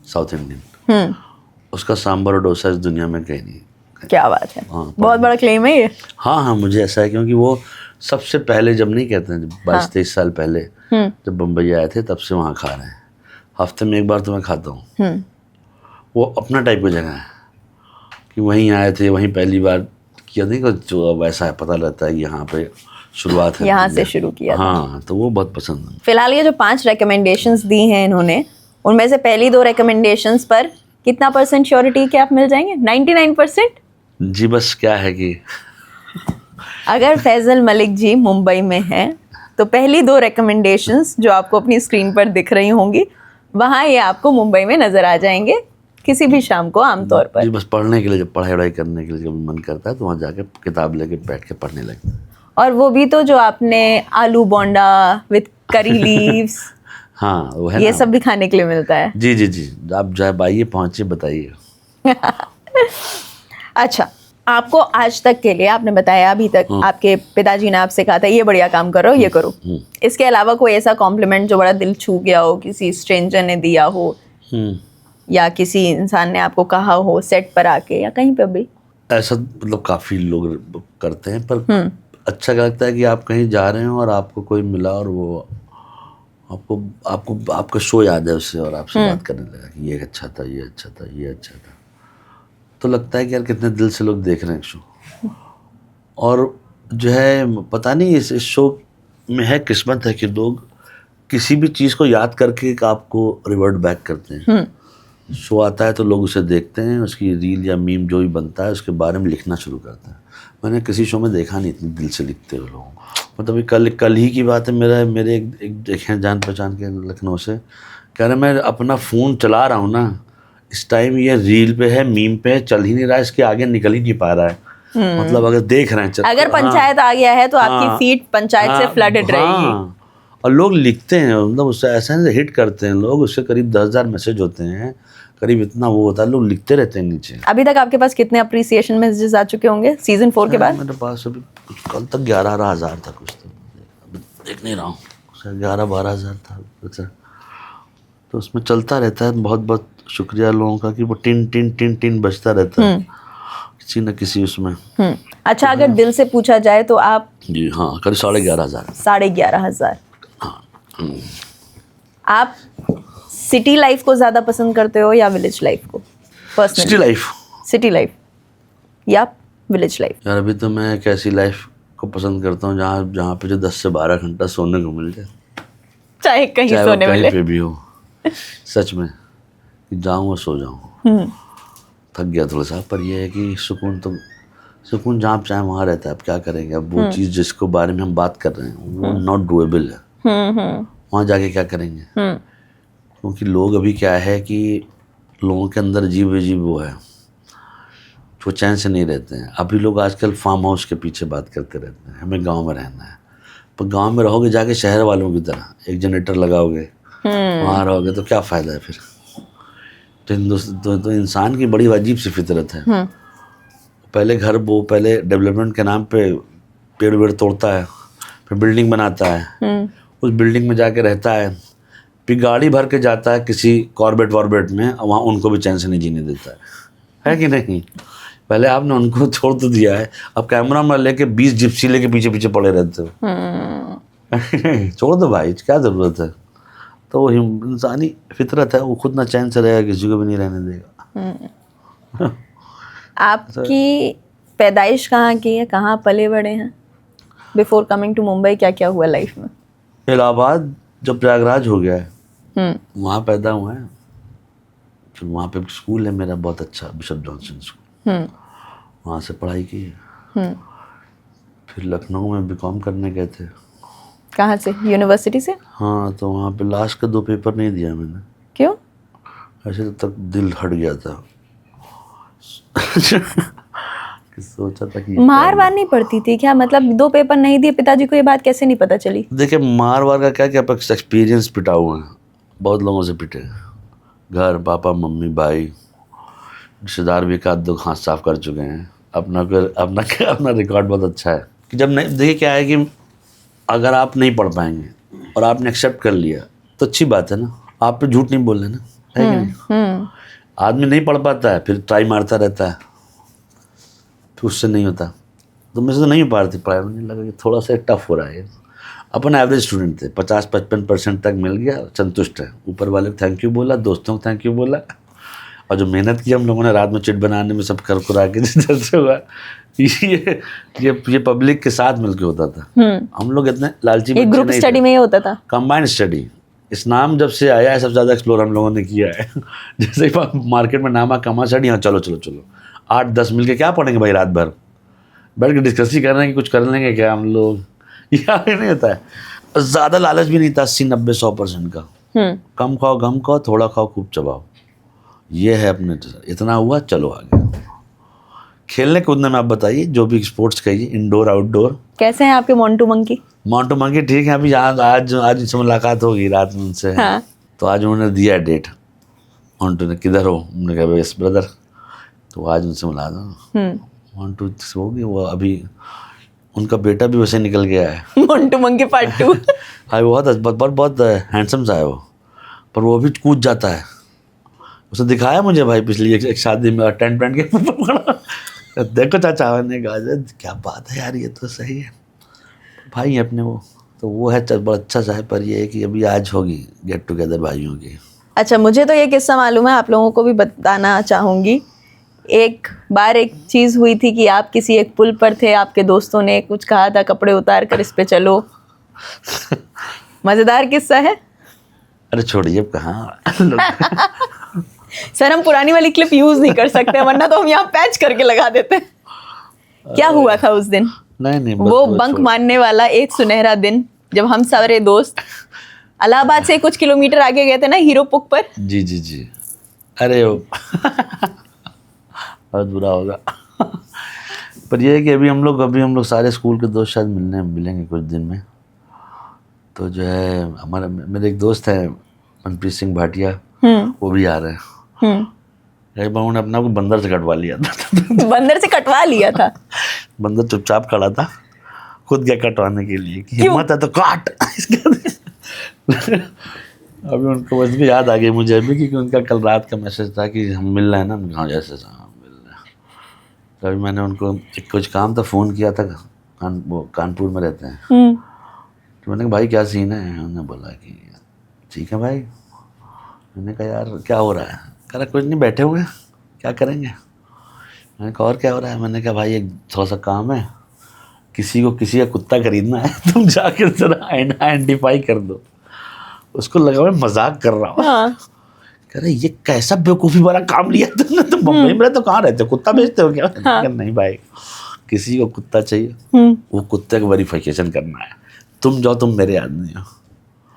साउथ इंडियन, उसका सांभर और डोसा इस दुनिया में कहीं नहीं। क्या बात है, हाँ, बहुत बड़ा क्लेम है ये। हाँ, मुझे ऐसा है, क्योंकि वो सबसे पहले, जब नहीं कहते हैं 22-23 साल पहले जब बम्बई आए थे, तब से वहाँ खा रहे हैं। हफ्ते में एक बार तो मैं खाता हूँ। वो अपना टाइप की जगह है कि वहीं आए थे, वहीं पहली बार किया, नहीं जो वैसा है, पता लगता है यहाँ पे शुरुआत है, यहाँ से शुरू किया। हाँ, तो वो बहुत पसंद है। फिलहाल ये जो 5 रिकमेंडेशंस दी हैं इन्होंने, उनमें से पहली 2 रिकमेंडेशंस पर कितना % श्योरिटी कि आप मिल जाएंगे? 99%? जी, बस क्या है कि अगर फैजल मलिक जी मुंबई में हैं, तो पहली 2 रिकमेंडेशंस जो आपको अपनी स्क्रीन पर दिख रही होंगी, वहाँ ये आपको मुंबई में नजर आ जाएंगे किसी भी शाम को, आमतौर पर। जी, बस पढ़ने के लिए, जब पढ़ाई करने के लिए जब मन करता है, तो वहाँ जाके किताब लेके बैठ के पढ़ने लगता है। और वो भी तो जो आपने आलू बोंडा विद करी लीव्स, हाँ, वो है ये ना। सब भी खाने के लिए मिलता है। जी, आप जब आइए, पहुँचिए, बताइए। अच्छा, आपको आज तक के लिए, आपने बताया अभी तक आपके पिताजी ने आपसे कहा था ये बढ़िया काम करो, ये करो, इसके अलावा कोई ऐसा कॉम्प्लीमेंट जो बड़ा दिल छू गया हो, किसी स्ट्रेंजर ने दिया हो, या किसी इंसान ने आपको कहा हो सेट पर आके या कहीं पे भी? ऐसा मतलब काफ़ी लोग करते हैं, पर अच्छा लगता है कि आप कहीं जा रहे हो और आपको कोई मिला और वो आपको आपका शो याद है उससे, और आपसे बात करने लगा कि ये अच्छा था, ये अच्छा था, ये अच्छा था, तो लगता है कि यार कितने दिल से लोग देख रहे हैं शो। और जो है, पता नहीं इस शो में है किस्मत है कि लोग किसी भी चीज़ को याद करके आपको रिवर्ट बैक करते हैं। शो आता है तो लोग उसे देखते हैं, उसकी रील या मीम जो भी बनता है उसके बारे में लिखना शुरू करते हैं। मैंने किसी शो में देखा नहीं इतने दिल से लिखते हुए लोगों को। मतलब कल ही की बात है, मेरे एक हैं जान पहचान के लखनऊ से, कह रहे मैं अपना फ़ोन चला रहा हूँ ना, इस टाइम ये रील पे है, मीम पे है, चल ही नहीं रहा है, इसके आगे निकल ही नहीं पा रहा है। मतलब अगर देख रहे हैं अगर पंचायत आ गया है तो आपकी हाँ, फीड पंचायत से फ्लडेड रहेगी। और लोग लिखते हैं, मतलब उससे ऐसा नहीं हिट करते हैं लोग, उससे करीब 10,000 मैसेज होते हैं, करीब इतना वो होता है, लोग लिखते रहते हैं नीचे। अभी तक आपके पास कितने अप्रिसिएशन मैसेजेस आ चुके होंगे सीजन 4 के बाद? मेरे पास अभी कल तक 11,000 था कुछ, तो अभी देख नहीं रहा हूँ, 11-12,000 था कुछ। तो उसमें चलता रहता है। बहुत बहुत शुक्रिया लोगों का कि वो टिन टिन टिन टिन बजता रहता है किसी न किसी उसमें। अच्छा, अगर दिल से पूछा जाए तो आप? जी हाँ, करीब 11,500। 11,500। आप सिटी लाइफ को ज्यादा पसंद करते हो या विलेज लाइफ को personally? City life. City life या विलेज लाइफ? यार अभी तो मैं एक ऐसी लाइफ को पसंद करता हूँ जहाँ पे जो 10 से 12 घंटा सोने को मिल जाए, चाहे कहीं चाहे वो सोने कहीं मिले। पे भी हो। सच में कि जाऊँ और सो जाऊँ। थक गया थोड़ा सा, पर यह है कि सुकून जहाँ आप चाहें वहाँ रहता है। अब क्या करेंगे, अब वो चीज़ जिसको बारे में हम बात कर रहे हैं वो नॉट डूएबल है। वहाँ जाके क्या करेंगे? क्योंकि लोग अभी क्या है कि लोगों के अंदर अजीब वो है, वो चैन से नहीं रहते हैं। अभी लोग आजकल फार्म हाउस के पीछे बात करते रहते हैं, हमें गांव में रहना है। पर गांव में रहोगे जाके शहर वालों की तरह, एक जनरेटर लगाओगे, वहाँ रहोगे तो क्या फ़ायदा है फिर? तो इंसान की बड़ी अजीब सी फितरत है। पहले डेवलपमेंट के नाम पे पेड़ वेड़ तोड़ता है, फिर बिल्डिंग बनाता है, उस बिल्डिंग में जाके रहता है, फिर गाड़ी भर के जाता है किसी कॉर्बेट में, वहाँ उनको भी चैन से नहीं जीने देता है कि नहीं? पहले आपने उनको छोड़ तो दिया है, अब कैमरा में लेके 20 जिप्सी लेके पीछे पीछे पड़े रहते हो। छोड़ दो भाई, क्या ज़रूरत है? तो वो इंसानी फितरत है, वो खुद ना चैन से रहेगा, किसी को भी नहीं रहने देगा। आपकी पैदाइश कहाँ की है, कहाँ पले बड़े हैं? बिफोर कमिंग टू मुंबई क्या क्या हुआ लाइफ में? इलाहाबाद जब प्रयागराज हो गया है वहाँ पैदा हुआ है। फिर वहाँ पे स्कूल है मेरा बहुत अच्छा, बिशप जॉनसन स्कूल, वहाँ से पढ़ाई की है। फिर लखनऊ में बीकॉम करने गए थे। कहाँ से? यूनिवर्सिटी से? हाँ, तो वहाँ पे लास्ट का 2 पेपर नहीं दिया मैंने। क्यों? ऐसे तक दिल हट गया था। कि सोचा था कि मार वार नहीं पड़ती थी क्या? मतलब 2 पेपर नहीं दिए, पिताजी को ये बात कैसे नहीं पता चली? देखिए, मार वार का क्या एक्सपीरियंस पिटा हुआ है, बहुत लोगों से पिटे। घर, पापा मम्मी भाई, रिश्तेदार भी 1-2 हाथ साफ कर चुके हैं। अपना रिकॉर्ड बहुत अच्छा है कि जब नहीं, देखिए क्या है कि अगर आप नहीं पढ़ पाएंगे और आपने एक्सेप्ट कर लिया तो अच्छी बात है ना, आप पे झूठ नहीं बोलने ना, है कि नहीं? आदमी नहीं पढ़ पाता है, फिर ट्राई मारता रहता है, फिर उससे नहीं होता। तो मुझे तो नहीं हो पा रही थी पढ़ाई, मुझे लगा कि थोड़ा सा टफ हो रहा है। अपन एवरेज स्टूडेंट थे, 50-55% तक मिल गया, संतुष्ट है। ऊपर वाले को थैंक यू बोला, दोस्तों को थैंक यू बोला, और जो मेहनत की हम लोगों ने रात में चिट बनाने में सब कर कुरा के जिधर से हुआ, ये पब्लिक के साथ मिलके होता था। हम लोग इतने लालची एक ग्रुप स्टडी में ही होता था, कंबाइंड स्टडी। इस नाम जब से आया है सबसे ज़्यादा एक्सप्लोर हम लोगों ने किया है। जैसे मार्केट में नामा कमा स्टडी, हाँ चलो 8-10 मिल के क्या पढ़ेंगे भाई, रात भर बैठ के डिस्कस ही कर रहे हैं कि कुछ कर लेंगे क्या हम लोग, या नहीं होता है। ज़्यादा लालच भी नहीं था, 80-90-100% का। कम खाओ गम खाओ, थोड़ा खाओ खूब चबाओ, ये है अपने। इतना हुआ, चलो आगे। खेलने कूदने में आप बताइए, जो भी स्पोर्ट्स कहिए, इंडोर आउटडोर। कैसे हैं आपके मोंटू मंकी? मोंटू मंकी ठीक है। अभी आज उनसे मुलाकात होगी रात में उनसे। हाँ। तो आज उन्होंने दिया डेट, मोंटू ने, किधर हो? हमने कहा यस ब्रदर। तो आज उनसे मिला दो। मोंटू से होगी वो, अभी उनका बेटा भी वैसे निकल गया है। Montu monkey part 2। हाँ, बहुत हैंडसम सा है वो, पर वो भी कूद जाता है। उसने दिखाया मुझे भाई पिछली एक शादी में, टेंट पेंट के देखो चाचा ने कहा क्या बात है यार, ये तो सही है भाई अपने वो। तो वो है बड़ा अच्छा सा है, पर ये है कि अभी आज होगी गेट टुगेदर भाइयों की। अच्छा, मुझे तो ये किस्सा मालूम है, आप लोगों को भी बताना चाहूँगी। एक बार एक चीज़ हुई थी कि आप किसी एक पुल पर थे, आपके दोस्तों ने कुछ कहा था, कपड़े उतार कर इस पे चलो। मज़ेदार किस्सा है। अरे छोड़िए, अब कहाँ सर, हम पुरानी वाली क्लिप यूज नहीं कर सकते, वरना तो हम यहाँ पैच करके लगा देते। क्या हुआ था उस दिन? नहीं, वो बंक मारने वाला एक सुनहरा दिन, जब हम सारे दोस्त इलाहाबाद से कुछ किलोमीटर आगे गए थे ना, हीरो पुक पर। जी। अरे बहुत बुरा होगा। पर ये है कि अभी हम लोग सारे स्कूल के दोस्त शायद मिलेंगे कुछ दिन में। तो जो है मेरे एक दोस्त है मनप्रीत सिंह भाटिया, वो भी आ रहे हैं। एक बार उन्होंने अपना को बंदर से कटवा लिया था। बंदर से कटवा लिया था? बंदर चुपचाप खड़ा था, खुद गया कटवाने के लिए कि हिम्मत है तो काट। अभी उनको बस भी याद आ गई मुझे अभी, क्योंकि उनका कल रात का मैसेज था कि हम मिल रहे हैं ना। हाँ जैसे मिल रहे हैं। तो अभी मैंने उनको कुछ काम था, फ़ोन किया था, वो कानपुर में रहते हैं। तो मैंने कहा भाई क्या सीन है? उन्होंने बोला कि ठीक है भाई। मैंने कहा यार क्या हो रहा है? कह रहा कुछ नहीं, बैठे हुए हैं, क्या करेंगे। मैंने कहा और क्या हो रहा है? मैंने कहा भाई एक थोड़ा सा काम है, किसी का कुत्ता खरीदना है, तुम जाकर जरा आइडेंटिफाई कर दो। उसको लगा मैं मजाक कर रहा हूँ। हाँ। कह रहे ये कैसा बेवकूफ़ी वाला काम लिया तुमने, तुम बम्बई में तो कहाँ रहते हो, कुत्ता बेचते हो क्या? हाँ। नहीं भाई, किसी को कुत्ता चाहिए, वो कुत्ते का वेरिफिकेशन करना है, तुम जाओ, तुम मेरे आदमी हो।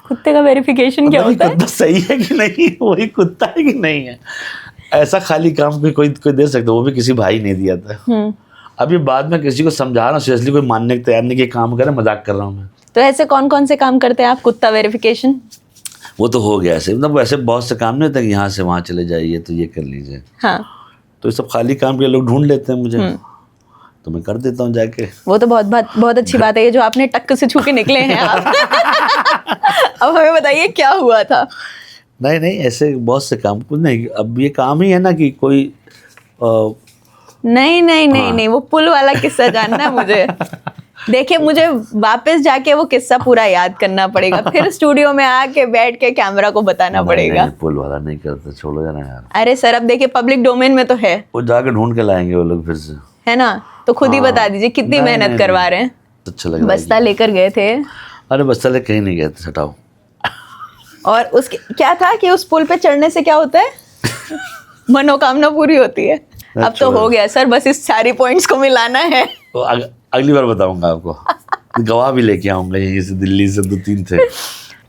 कुत्ते का वेरिफिकेशन क्या होता है? कुत्ता सही है कि नहीं, वही कुत्ता है कि नहीं है। ऐसा खाली काम कोई दे सकता, वो भी किसी भाई ने दिया था। अभी बाद में किसी को समझा रहा हूँ, सीरियसली कोई मानने को तैयार नहीं कि काम करे, मजाक कर रहा हूँ मैं। तो ऐसे कौन कौन से काम करते हैं आप कुत्ता वेरिफिकेशन? वो तो हो गया ऐसे, मतलब वैसे बहुत से काम नहीं होता कि यहाँ से वहाँ चले जाइए तो ये कर लीजिए। हाँ। तो ये सब खाली काम के लोग ढूंढ लेते हैं मुझे, तो मैं कर देता हूँ जाके। वो तो बहुत अच्छी बात है ये जो आपने टक्क से छू के निकले हैं आप। अब हमें बताइए क्या हुआ था? नहीं ऐसे बहुत से काम कुछ नहीं। अब ये काम ही है ना कि कोई नहीं, वो पुल वाला किस्सा जानना है मुझे। देखिए मुझे वापस जाके वो किस्सा पूरा याद करना पड़ेगा, फिर स्टूडियो में आके बैठ के कैमरा को बताना पड़ेगा। नहीं, पुल वाला नहीं करते, छोड़ो जाना यार। अरे सर अब देखिए पब्लिक डोमेन में तो है, वो जाके ढूंढ के लाएंगे वो लोग फिर से, है ना? तो खुद ही बता दीजिए कितनी मेहनत करवा रहे हैं। अच्छा लगा। बस्ता लेकर गए थे? अरे बस्ता लेकर कहीं नहीं गए थे, हटाओ। और उसके क्या था कि उस पुल पे चढ़ने से क्या होता है? मनोकामना पूरी होती है। अब तो हो गया सर, बस इस सारी पॉइंट्स को मिलाना है। तो अगली बार बताऊंगा आपको। गवाह भी लेके आऊंगा, यहीं से दिल्ली से 2-3 थे।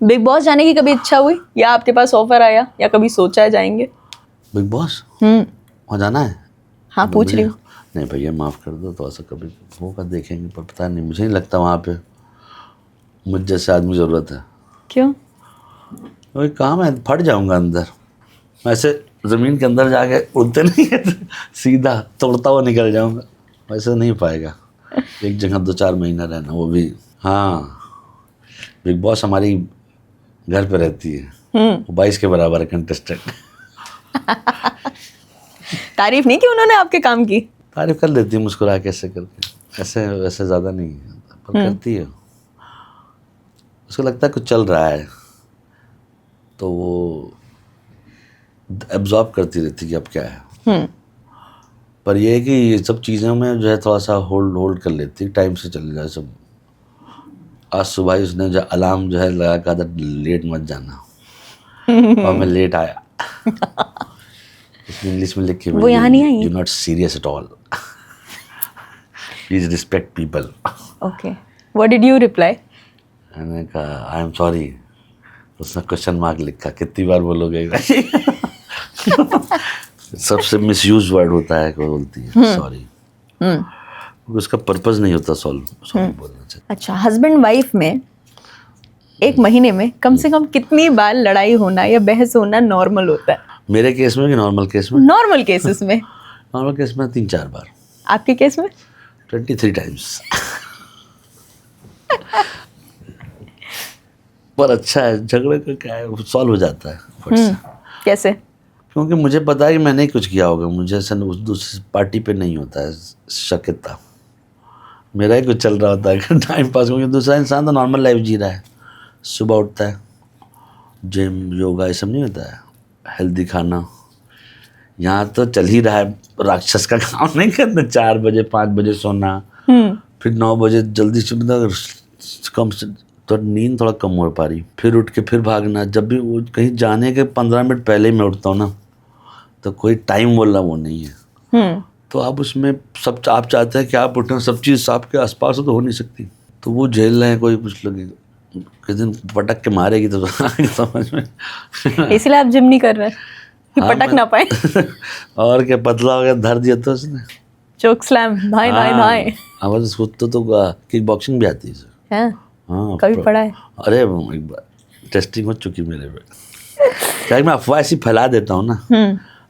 बिग बॉस जाने की कभी इच्छा हुई या आपके पास ऑफर आया या कभी सोचा है जाएंगे? बिग बॉस वहाँ जाना है? हाँ पूछ रही हूँ। नहीं भैया माफ़ कर दो, तो ऐसा कभी होगा देखेंगे, पर पता नहीं, मुझे नहीं लगता वहाँ पे मुझ जैसे आदमी ज़रूरत है। क्यों? वही काम है, फट जाऊंगा अंदर। वैसे ज़मीन के अंदर जाके उड़ते नहीं है, सीधा तोड़ता हुआ निकल जाऊंगा, वैसे नहीं पाएगा। एक जगह 2-4 महीना रहना, वो भी। हाँ बिग बॉस हमारी घर पे रहती है, 22 के बराबर है कंटेस्टेंट। तारीफ नहीं की उन्होंने आपके काम की? तारीफ कर लेती है मुस्कुरा के, ऐसे करके, ऐसे वैसे ज़्यादा नहीं पर करती है। उसको लगता है कुछ चल रहा है तो वो एब्जॉर्ब करती रहती है कि अब क्या है। पर ये है कि ये सब चीज़ों में जो है थोड़ा सा होल्ड कर लेती है, टाइम से चले जाए सब। आज सुबह ही उसने जो अलार्म जो है लगा कहा था लेट मत जाना, और मैं लेट आया। इसमें इंग्लिश में लिख के वो यहाँ नहीं आई? You not serious at all, please respect people. Okay, what did you reply? मैंने कहा आई एम सॉरी। उसने क्वेश्चन मार्क लिखा, कितनी बार बोलोगे? सबसे मिसयूज वर्ड होता है, कोई बोलती है सॉरी, उसका पर्पस नहीं होता सॉरी बोलना चाहिए। अच्छा, हस्बैंड वाइफ में एक महीने में कम से कम कितनी बार लड़ाई होना या बहस होना नॉर्मल होता है? मेरे केस में कि नॉर्मल केस में? नॉर्मल केसेस में। नॉर्मल केस में 3-4 बार। आपके केस में? 23 टाइम्स। पर अच्छा है, झगड़े का क्या है, सॉल्व हो जाता है फट से। कैसे? क्योंकि मुझे पता है कि मैंने ही कुछ किया होगा, मुझे ऐसा उस दूसरी पार्टी पे नहीं होता है शक इतना, मेरा ही कुछ चल रहा होता है टाइम पास। क्योंकि दूसरा इंसान तो नॉर्मल लाइफ जी रहा है, सुबह उठता है, जिम योगा ये सब नहीं होता है, हेल्दी खाना। यहाँ तो चल ही रहा है राक्षस का काम नहीं करना, 4 बजे 5 बजे सोना, फिर 9 बजे जल्दी से कम से तो नींद थोड़ा कम हो पा रही, फिर उठ के फिर भागना। जब भी वो कहीं जाने के 15 मिनट पहले ही मैं उठता हूँ ना, तो कोई टाइम बोलना वो नहीं है। तो आप उसमें सब आप चाहते हैं कि आप उठें, सब चीज़ आपके आसपास हो तो हो नहीं सकती, तो वो झेल रहे हैं। कोई कुछ लगेगा किस दिन पटक के मारेगी तो समझ में। इसलिए आप जिम नहीं कर रहे? कि पटक ना पाए। और क्या, पतला हो गया, धर दिया तो उसने। चोक स्लैम, धाए धाए धाए। अब उसको तो किक बॉक्सिंग भी आती है सर। हैं? हाँ कभी पढ़ा है? अरे एक बार टेस्टिंग हो चुकी मेरे पे। क्या मैं अफवाह ऐसी फैला देता हूँ ना,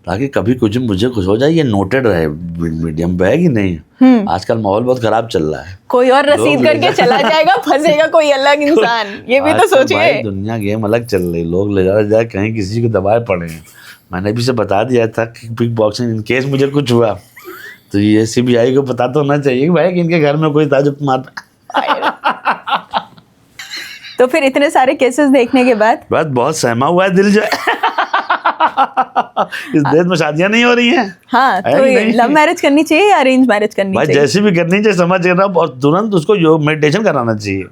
ताकि कभी कुछ मुझे कुछ हो जाए, ये नोटेड रहे मीडियम पे, है कि नहीं। आजकल माहौल बहुत खराब चल रहा है। कोई और रसीद करके चला जाएगा, फंसेगा कोई अलग इंसान, ये भी तो आजकल सोचिए। भाई दुनिया गेम अलग चल रही, लोग ले जाए कहीं किसी को दबाए पड़े हैं। मैंने भी से बता दिया था कि किक बॉक्सिंग इन केस मुझे कुछ हुआ तो ये CBI को पता तो होना चाहिए कि भाई कि इनके घर में कोई था जो मार। तो फिर इतने सारे केसेस देखने के बाद बात बहुत सहमा हुआ है दिल जो है। इस देश में शादियां नहीं हो रही हैं। हाँ, है तो कि नहीं? लव मैरिज करनी चाहिए या अरेंज मैरिज करनी भाई चाहिए? जैसी भी करनी चाहिए, समझ लेना, और तुरंत उसको योग मेडिटेशन कराना चाहिए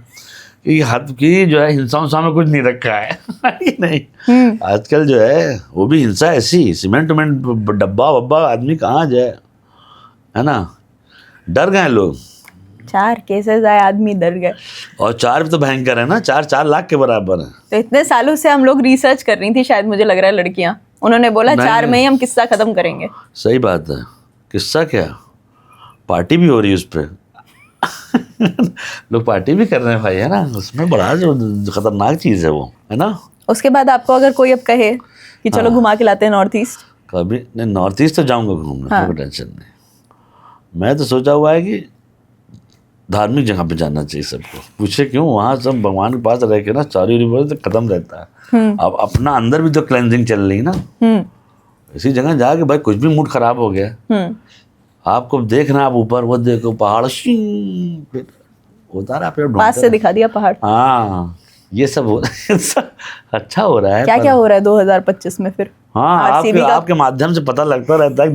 कि हद की जो है हिंसा उंसा में कुछ नहीं रखा है। कि नहीं आजकल जो है वो भी हिंसा ऐसी, सीमेंट डब्बा वब्बा आदमी कहाँ जाए, है ना। डर गए लोग। 4 केसेस आए, आदमी डर गए। और 4 भी तो भयंकर है ना, 4 लाख के बराबर है। तो इतने सालों से हम लोग रिसर्च कर रही थी, शायद मुझे लग रहा है लड़कियां, उन्होंने बोला नहीं, 4 में ही हम किस्सा खत्म करेंगे। सही बात है। किस्सा क्या, पार्टी भी हो रही है उस पर। लोग पार्टी भी कर रहे हैं भाई, है ना। उसमें बड़ा जो खतरनाक चीज़ है वो, है ना। उसके बाद आपको अगर कोई अब कहे कि चलो घुमा के लाते हैं नॉर्थ ईस्ट, कभी नहीं, नॉर्थ ईस्ट तो जाऊंगा घूमने, हाँ। कोई टेंशन नहीं। मैं तो सोचा हुआ है कि धार्मिक जगह पे जाना चाहिए सबको। पूछे क्यों, वहाँ सब भगवान के पास रह के ना चारों रिवर तो खत्म रहता है। अब अपना अंदर भी तो क्लेंजिंग चल रही ना। इसी जगह जाके भाई कुछ भी मूड खराब हो गया, आपको देखना, आप ऊपर वो देखो पहाड़, फिर होता रहा, फिर पास से दिखा दिया पहाड़। हाँ ये सब हो अच्छा हो रहा है। क्या क्या हो रहा है 2025 में फिर? हाँ, आपके माध्यम से पता लगता रहता है कि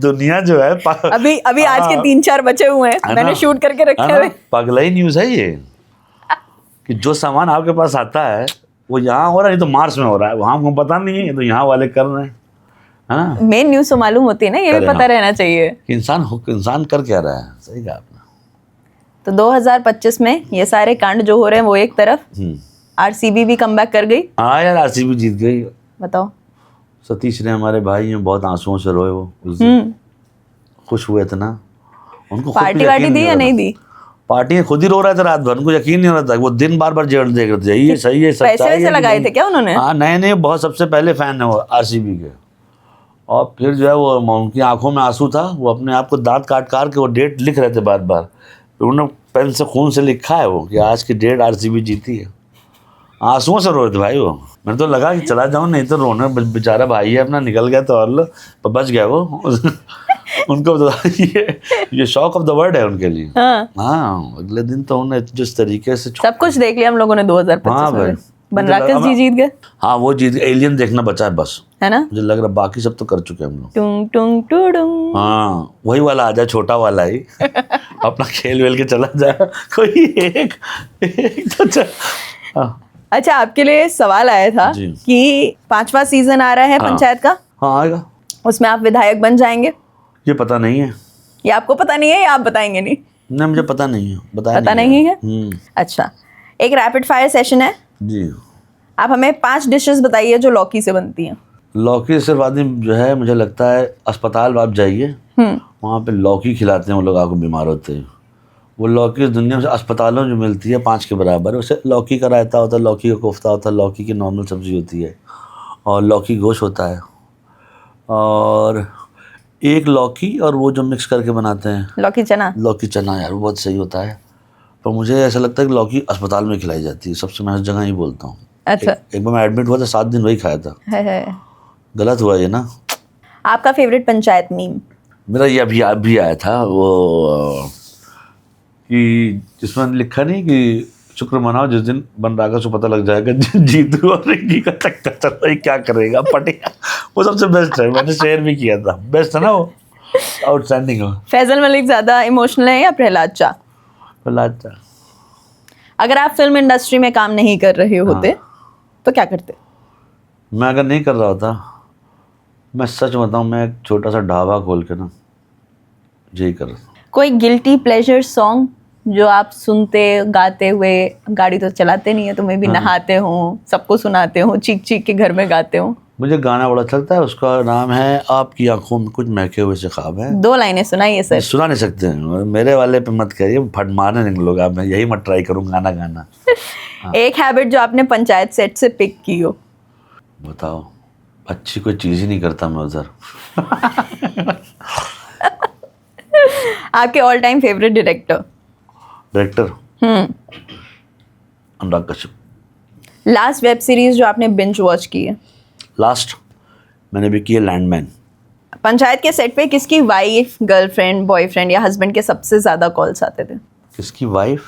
दुनिया जो है अभी आज के 3-4 बचे हुए हैं, मैंने शूट करके रखे हुए। पगला ही न्यूज़ है ये, कि जो सामान आपके पास आता है वो यहाँ हो रहा है, नहीं तो मार्स में हो रहा है, वहाँ हमको पता नहीं है, ये तो यहाँ वाले कर रहे हैं, है ना। मेन न्यूज़ तो मालूम होती है ना, ये भी पता रहना चाहिए कि इंसान कर क्या रहा है। सही कहा आपने। तो 2025 में ये सारे कांड जो हो रहे हैं वो एक तरफ, RCB भी कमबैक कर गई। हाँ यार, RCB जीत गई। बताओ। सतीश ने, हमारे भाई हैं, बहुत आंसुओं से रोए वो उस दिन। खुश हुए थे ना, उनको पार्टी वार्टी दी या नहीं दी? पार्टी खुद ही रो रहा था रात भर, उनको यकीन नहीं हो रहा था। वो दिन बार बार जेल देख रहे थे, ये सही है, सच्चाई है। पैसे वैसे लगाए थे क्या उन्होंने? हाँ, नए बहुत सबसे पहले फैन है वो RCB के। और फिर जो है वो उनकी आंखों में आंसू था, वो अपने आप को दांत काट के वो डेट लिख रहे थे बार बार। फिर उन्होंने पेन से खून से लिखा है वो कि आज की डेट RCB जीती है। आंसुओं से रो रहे थे भाई वो। मैंने तो लगा कि चला जाऊँ, नहीं तो रोने, बेचारा भाई है अपना, निकल गया तो और लो, पर बच गया वो। उनको तो ये शॉक ऑफ द वर्ल्ड है उनके लिए। हाँ, अगले दिन तो उन्हें जिस तरीके से सब कुछ देख लिया हम लोगों ने 2025 में। बनराकस जी जीत गए। हाँ, वो जीत गए। एलियन देखना बचा है बस, है ना। मुझे लग रहा बाकी सब तो कर चुके हैं हम लोग। टुंग टुंग टुडुंग। हाँ, वही वाला आ जाए, छोटा वाला ही। अपना खेल वेल के चला जाए कोई एक तो हाँ। अच्छा, आपके लिए सवाल आया था कि 5वां सीजन आ रहा है पंचायत का। हाँ, आएगा। उसमें आप विधायक बन जाएंगे? ये पता नहीं है। ये आपको पता नहीं है या आप बताएंगे नहीं? नहीं, मुझे पता नहीं है, पता नहीं है। अच्छा, एक रैपिड फायर सेशन है जी। आप हमें 5 डिशेस बताइए जो लौकी से बनती हैं। लौकी सिर्फ आदमी जो है, मुझे लगता है अस्पताल आप जाइए, वहाँ पे लौकी खिलाते हैं वो लोग, आपको बीमार होते हैं। वो लौकी इस दुनिया में अस्पतालों में जो मिलती है 5 के बराबर है। उसे लौकी का रायता होता है, लौकी का कोफ्ता होता है, लौकी की नॉर्मल सब्जी होती है, और लौकी गोश्त होता है, और एक लौकी और वो जो मिक्स करके बनाते हैं लौकी चना यार, वो बहुत सही होता है। पर मुझे ऐसा लगता है कि लौकी अस्पताल में खिलाई जाती है सबसे, मैं हर जगह ही बोलता हूँ। अच्छा। एक बार मैं एडमिट हुआ था, 7 दिन वही खाया था। गलत हुआ ये ना। आपका फेवरेट पंचायत मीम? मेरा ये अभी आया था वो, कि जिसमें लिखा नहीं कि शुक्र मनाओ जिस दिन बनराकस को पता लग जाएगा जीतू और रिंकी का चक्कर चल रहा है, क्या करेगा पटेगा। वो सबसे बेस्ट है, मैंने शेयर भी किया था, बेस्ट है ना वो, आउटस्टैंडिंग हो। फैजल मलिक ज़्यादा इमोशनल है या प्रहलाद चा? प्रहलाद चा। अगर आप फिल्म इंडस्ट्री में काम नहीं कर रहे होते तो क्या करते? मैं अगर नहीं कर रहा होता, मैं सच बताऊं, मैं एक छोटा सा ढाबा खोल के ना यही कर रहा। कोई गिल्टी प्लेजर सॉन्ग जो आप सुनते गाते हुए, गाड़ी तो चलाते नहीं है तो मैं भी नहाते हो, सबको सुनाते हो, चीख चीख के घर में गाते हो? मुझे गाना बड़ा अच्छा लगता है, उसका नाम है आपकी आंखों में कुछ महके हुए से ख्वाब है। 2 लाइनें सुनाइए सर। सुना नहीं सकते हैं, मेरे वाले पे मत करिए, फट मारने निकलोगे आप, मैं यही मत ट्राई करूँ गाना। एक हैबिट जो आपने पंचायत सेट से पिक की हो। बताओ, अच्छी कोई चीज़ ही नहीं करता मैं उधर। आपके all time favourite director. Anurag Kashyap. Last web series जो आपने बिंज वॉच की है। लास्ट मैंने भी की है लैंडमैन। पंचायत के सेट पे किसकी वाइफ, गर्लफ्रेंड, बॉयफ्रेंड या हस्बैंड के सबसे ज्यादा कॉल्स आते थे? किसकी वाइफ?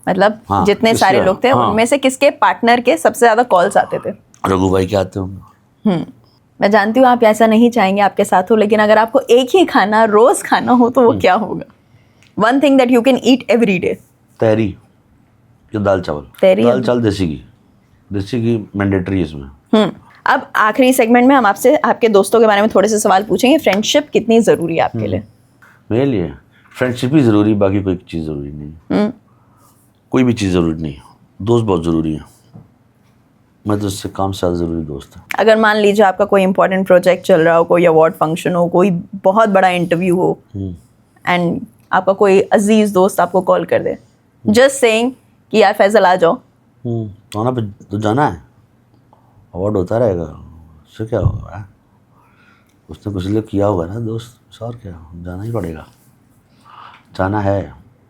मतलब हाँ, जितने किसके? सारे लोग थे हाँ। उनमें से किसके पार्टनर के सबसे ज्यादा कॉल्स आते थे? रघु भाई के आते होंगे। मैं जानती हूँ आप ऐसा नहीं चाहेंगे आपके साथ हो, लेकिन अगर आपको एक ही खाना रोज खाना हो तो वो क्या होगा? One thing that you can eat every day. तहरी या दाल चावल? तहरी। दाल चावल देसी घी मैंडेटरी इसमें। अब आखिरी सेगमेंट में हम आपसे आपके दोस्तों के बारे में थोड़े से सवाल पूछेंगे। फ्रेंडशिप कितनी जरूरी है आपके लिए? मेरे लिए फ्रेंडशिप ही ज़रूरी, बाकी कोई चीज़ ज़रूरी नहीं। कोई भी चीज़ ज़रूरी नहीं, दोस्त बहुत ज़रूरी है। मैं तो उससे काम से ज़्यादा ज़रूरी दोस्त है। अगर मान लीजिए आपका कोई इंपॉर्टेंट प्रोजेक्ट चल रहा हो, कोई अवार्ड फंक्शन हो, कोई बहुत बड़ा इंटरव्यू हो एंड आपका कोई अजीज दोस्त आपको कॉल कर दे, जस्ट सेइंग कि यार फैजल आ जाओ, आना पे तो जाना है, अवार्ड होता रहेगा, उससे क्या होगा? उसने कुछ लिए किया होगा ना दोस्त, और क्या, जाना ही पड़ेगा, जाना है।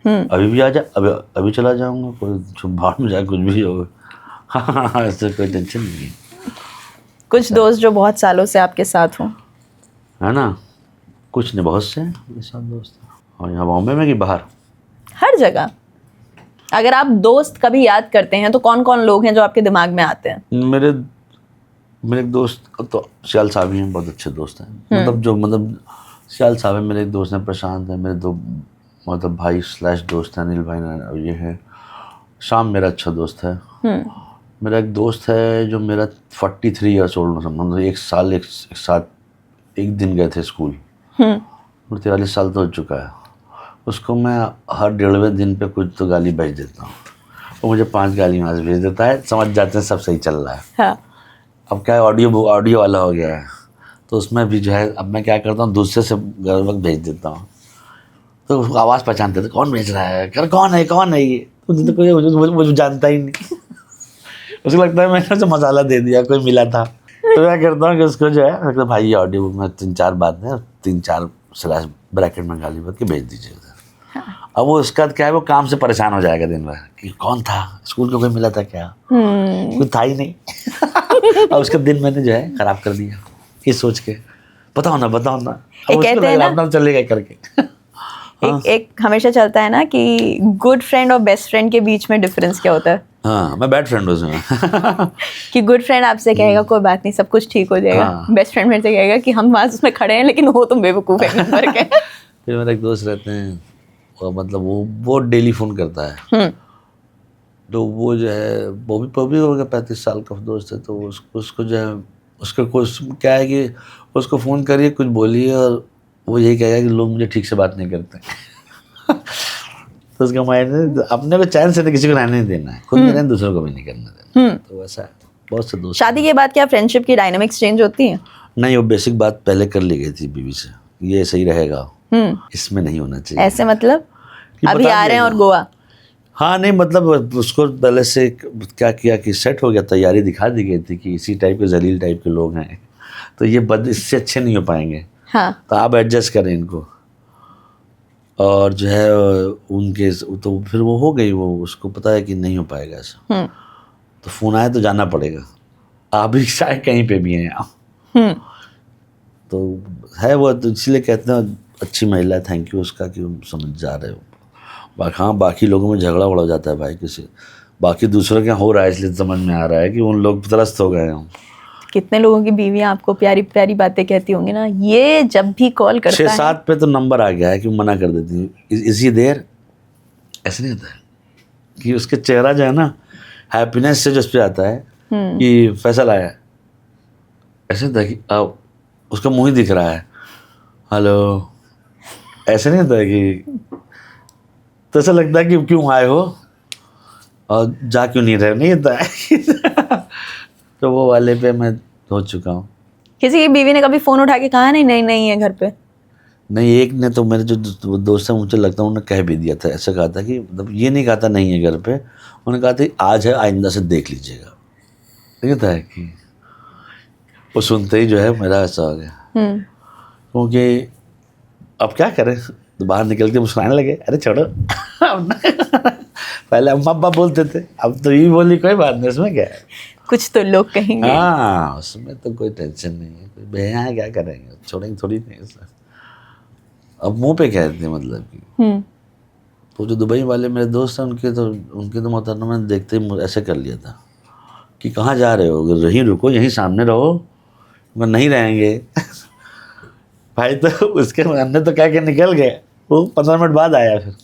अभी भी आ जा, अभी चला जाऊंगा, कोई बाहर में जाए कुछ भी होगा। हाँ, ऐसे कोई टेंशन नहीं है। कुछ दोस्त जो बहुत सालों से आपके साथ हो? है ना, कुछ नहीं, बहुत से मेरे साथ दोस्त हैं। और यहाँ बॉम्बे में कि बाहर? हर जगह। अगर आप दोस्त कभी याद करते हैं तो कौन कौन लोग हैं जो आपके दिमाग में आते हैं? मेरे एक दोस्त तो सियाल साहब ही हैं, बहुत अच्छे दोस्त हैं। मतलब सियाल साहब है मेरे एक दोस्त हैं, प्रशांत है मेरे 2 मतलब भाई / दोस्त हैं, अनिल भाई ये है। शाम मेरा अच्छा दोस्त है। मेरा एक दोस्त है जो मेरा 43 ईयर्स ओल्ड, मतलब एक साल एक दिन गए थे स्कूल, और 43 साल तो हो चुका है। उसको मैं हर 1.5वें दिन पे कुछ तो गाली भेज देता हूँ, वो मुझे 5 गाली वहाँ से भेज देता है, समझ जाते हैं सब सही चल रहा है। हाँ। अब क्या है, ऑडियो वाला हो गया है, तो उसमें भी जो है अब मैं क्या करता हूँ, दूसरे से वक्त भेज देता हूँ, तो उसको आवाज़ पहचानते थे, कौन भेज रहा है, कर कौन है ये, तो कोई मुझे जानता ही नहीं। उसको लगता है मैंने उसे मसाला दे दिया, कोई मिला था। तो मैं करता हूँ कि उसको जो है मतलब भाई ये ऑडियो में 3-4 बातें, 3-4 स्लैश ब्रैकेट में गाली बक के भेज दीजिए उधर। अब वो उसका क्या है, वो काम से परेशान हो जाएगा दिन भर कि कौन था, स्कूल को कोई मिला था क्या, कोई था ही नहीं। और उसका दिन मैंने जो है खराब कर दिया ये सोच के, बताओ ना। अब कहते हैं ना, अपना चलेगा करके। एक हमेशा चलता है ना कि गुड फ्रेंड और बेस्ट फ्रेंड के बीच में डिफरेंस क्या होता है? हाँ, मैं बैड फ्रेंड हूँ उसमें। कि गुड फ्रेंड आपसे कहेगा कोई बात नहीं, सब कुछ ठीक हो जाएगा। बेस्ट फ्रेंड मेरे से कहेगा कि हम वहाँ उसमें खड़े हैं लेकिन वो तुम बेवकूफ़ है नंबर के। फिर मेरा एक दोस्त रहते हैं, मतलब वो डेली फ़ोन करता है, तो वो जो है वो भी हो गया 35 साल का दोस्त है, तो उसको जो है उसका कुछ क्या है कि उसको फ़ोन करिए, कुछ बोलिए, और वो यही कहेगा कि लोग मुझे ठीक से बात नहीं करते। तो उसका माइंड अपने को चैन से तो किसी को रहने नहीं देना है, खुद में रहना, दूसरों को भी नहीं करने देना। तो वैसा है, बहुत से दोस्त। शादी के बाद क्या फ्रेंडशिप की डायनामिक्स चेंज होती है? नहीं, वो बेसिक बात पहले कर ली गई थी बीवी से, ये सही रहेगा, इसमें नहीं होना चाहिए। ऐसे मतलब अभी आ रहे हैं और गोवा? हाँ, नहीं मतलब उसको पहले से क्या किया कि सेट हो गया, तैयारी दिखा दी गई थी कि इसी टाइप के जलील टाइप के लोग हैं, तो ये इससे अच्छे नहीं हो पाएंगे। हाँ। तो आप एडजस्ट करें इनको, और जो है उनके तो फिर वो हो गई, वो उसको पता है कि नहीं हो पाएगा ऐसा, तो फ़ोन आए तो जाना पड़ेगा, आप भी चाहे कहीं पे भी हैं आप। तो है वो, तो इसलिए कहते हैं अच्छी महिला, थैंक यू उसका कि तुम समझ जा रहे हो। हाँ, बाकी लोगों में झगड़ा हो जाता है भाई, किसी बाकी दूसरों के हो रहा है, इसलिए समझ में आ रहा है कि उन लोग त्रस्त हो गए हों। कितने लोगों की बीवियां आपको प्यारी प्यारी बातें कहती होंगी ना, ये जब भी कॉल करता है 6-7 पे तो नंबर आ गया है कि मना कर देती है, इसी देर ऐसे नहीं होता है कि उसके चेहरा जो है ना हैप्पीनेस से जो उस पर आता है कि फैसल आया, ऐसे होता है कि अब उसका मुँह ही दिख रहा है, हेलो, ऐसे नहीं होता है कि, तो ऐसा लगता है कि क्यों आए हो और जा क्यों नहीं रहे, नहीं होता है। तो वो वाले पे मैं हो चुका हूँ। किसी की बीवी ने कभी फोन उठा के कहा नहीं नहीं नहीं है घर पे? नहीं, एक ने तो मेरे जो दोस्त है मुझे लगता है उन्होंने कह भी दिया था, ऐसा कहा था कि मतलब ये नहीं कहा था नहीं है घर पे, उन्होंने कहा था आज है आइंदा से देख लीजिएगा। ठीक है कि वो सुनते ही जो है मेरा ऐसा हो गया, क्योंकि अब क्या करें, तो बाहर निकल के मुस्कुराने लगे, अरे छोड़ो पहले अम्मा अब्बा बोलते थे, अब तो ये बोली कोई बात नहीं, उसमें क्या है, कुछ तो लोग कहेंगे। हाँ उसमें तो कोई टेंशन नहीं है, कोई भैया है क्या करेंगे, छोड़ेंगे थोड़ी नहीं ऐसा। अब मुंह पे कहते हैं मतलब कि तो जो दुबई वाले मेरे दोस्त हैं उनके तो मोहतरमा मैंने देखते ही ऐसे कर लिया था कि कहाँ जा रहे हो, अगर यहीं रुको, यहीं सामने रहो, मगर नहीं रहेंगे भाई। तो उसके हमने तो कह के निकल गए, वो 15 मिनट बाद आया, फिर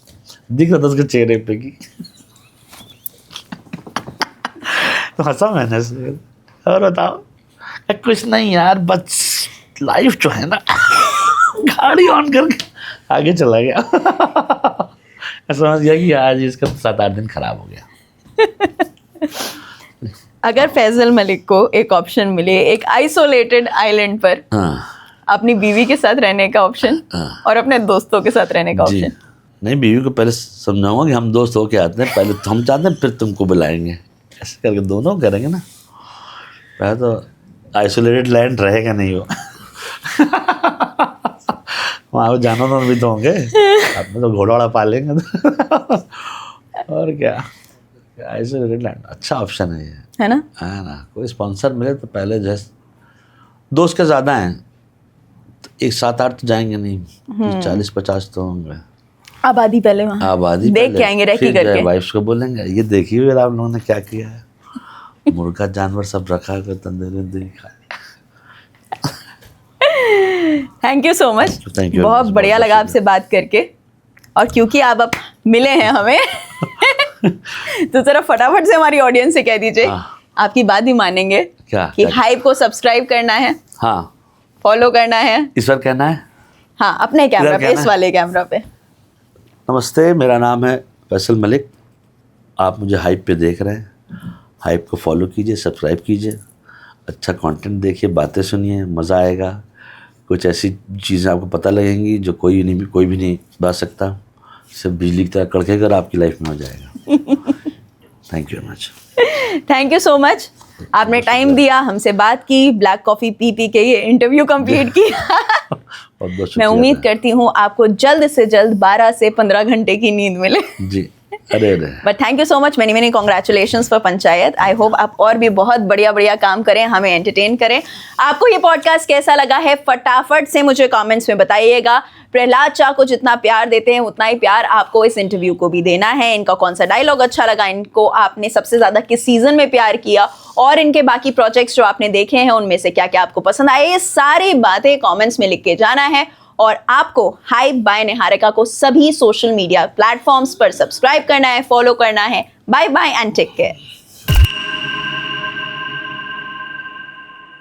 दिख रहा था उसके चेहरे पे कि तो हंसा मैंने से, और बताओ, कुछ नहीं यार, बस लाइफ जो है ना गाड़ी ऑन करके आगे चला गया समझ गया कि आज इसका 7-8 दिन खराब हो गया। अगर फैजल मलिक को एक ऑप्शन मिले, एक आइसोलेटेड आइलैंड पर अपनी बीवी के साथ रहने का ऑप्शन और अपने दोस्तों के साथ रहने का ऑप्शन? नहीं, बीवी को पहले समझाऊंगा कि हम दोस्त होके आते हैं, पहले तो हम चाहते हैं, फिर तुमको बुलाएंगे, ऐसे करके दोनों करेंगे ना। पहले तो आइसोलेटेड लैंड रहेगा नहीं वो वहाँ जानवर भी तो होंगे, अपने तो घोड़ा पालेंगे और क्या, आइसोलेटेड लैंड अच्छा ऑप्शन है ये, है ना? कोई स्पॉन्सर मिले तो पहले जैसे दोस्त के ज़्यादा हैं तो 7-8 तो जाएंगे नहीं, 40-50 तो होंगे। आबादी पहले वहाँ आबादी देख के आएंगे रेकी करके, वाइफ को बोलेंगे ये देखिए फिर आप लोगों ने क्या किया है मुर्गा जानवर सब रखा कर तंदूरी खा। Thank you so much, Thank you. बहुत बढ़िया लगा आपसे बात करके, और क्योंकि आप अब मिले हैं हमें तो जरा फटाफट से हमारी ऑडियंस से कह दीजिए, आपकी बात भी मानेंगे क्या कि हाइप को सब्सक्राइब करना है, हाँ फॉलो करना है, इस बार कहना है, हाँ अपने कैमरा पे, इस वाले कैमरा पे। नमस्ते, मेरा नाम है फैसल मलिक, आप मुझे हाइप पे देख रहे हैं, हाइप को फॉलो कीजिए, सब्सक्राइब कीजिए, अच्छा कंटेंट देखिए, बातें सुनिए, मज़ा आएगा, कुछ ऐसी चीज़ें आपको पता लगेंगी जो कोई भी नहीं बता सकता, सिर्फ बिजली की तरह कड़के कर आपकी लाइफ में हो जाएगा। Thank you very much. Thank you so much, आपने टाइम दिया, हमसे बात की, ब्लैक कॉफ़ी पी के ये इंटरव्यू कंप्लीट किया मैं उम्मीद करती हूँ आपको जल्द से जल्द 12 से 15 घंटे की नींद मिले जी। अरे but thank you so much, many congratulations for panchayat. I hope आप और भी बहुत बढ़िया काम करें, हमें एंटरटेन करें। आपको ये पॉडकास्ट कैसा लगा है फटाफट से मुझे कमेंट्स में बताइएगा। प्रहलाद चा को जितना प्यार देते हैं उतना ही प्यार आपको इस इंटरव्यू को भी देना है। इनका कौन सा डायलॉग अच्छा लगा, इनको आपने सबसे ज्यादा किस सीजन में प्यार किया, और इनके बाकी प्रोजेक्ट्स जो आपने देखे हैं उनमें से क्या क्या आपको पसंद आए, ये सारी बातें कमेंट्स में लिख के जाना है। और आपको हाइप बाय निहारिका को सभी सोशल मीडिया प्लेटफॉर्म्स पर सब्सक्राइब करना है, फॉलो करना है। Bye bye and take care.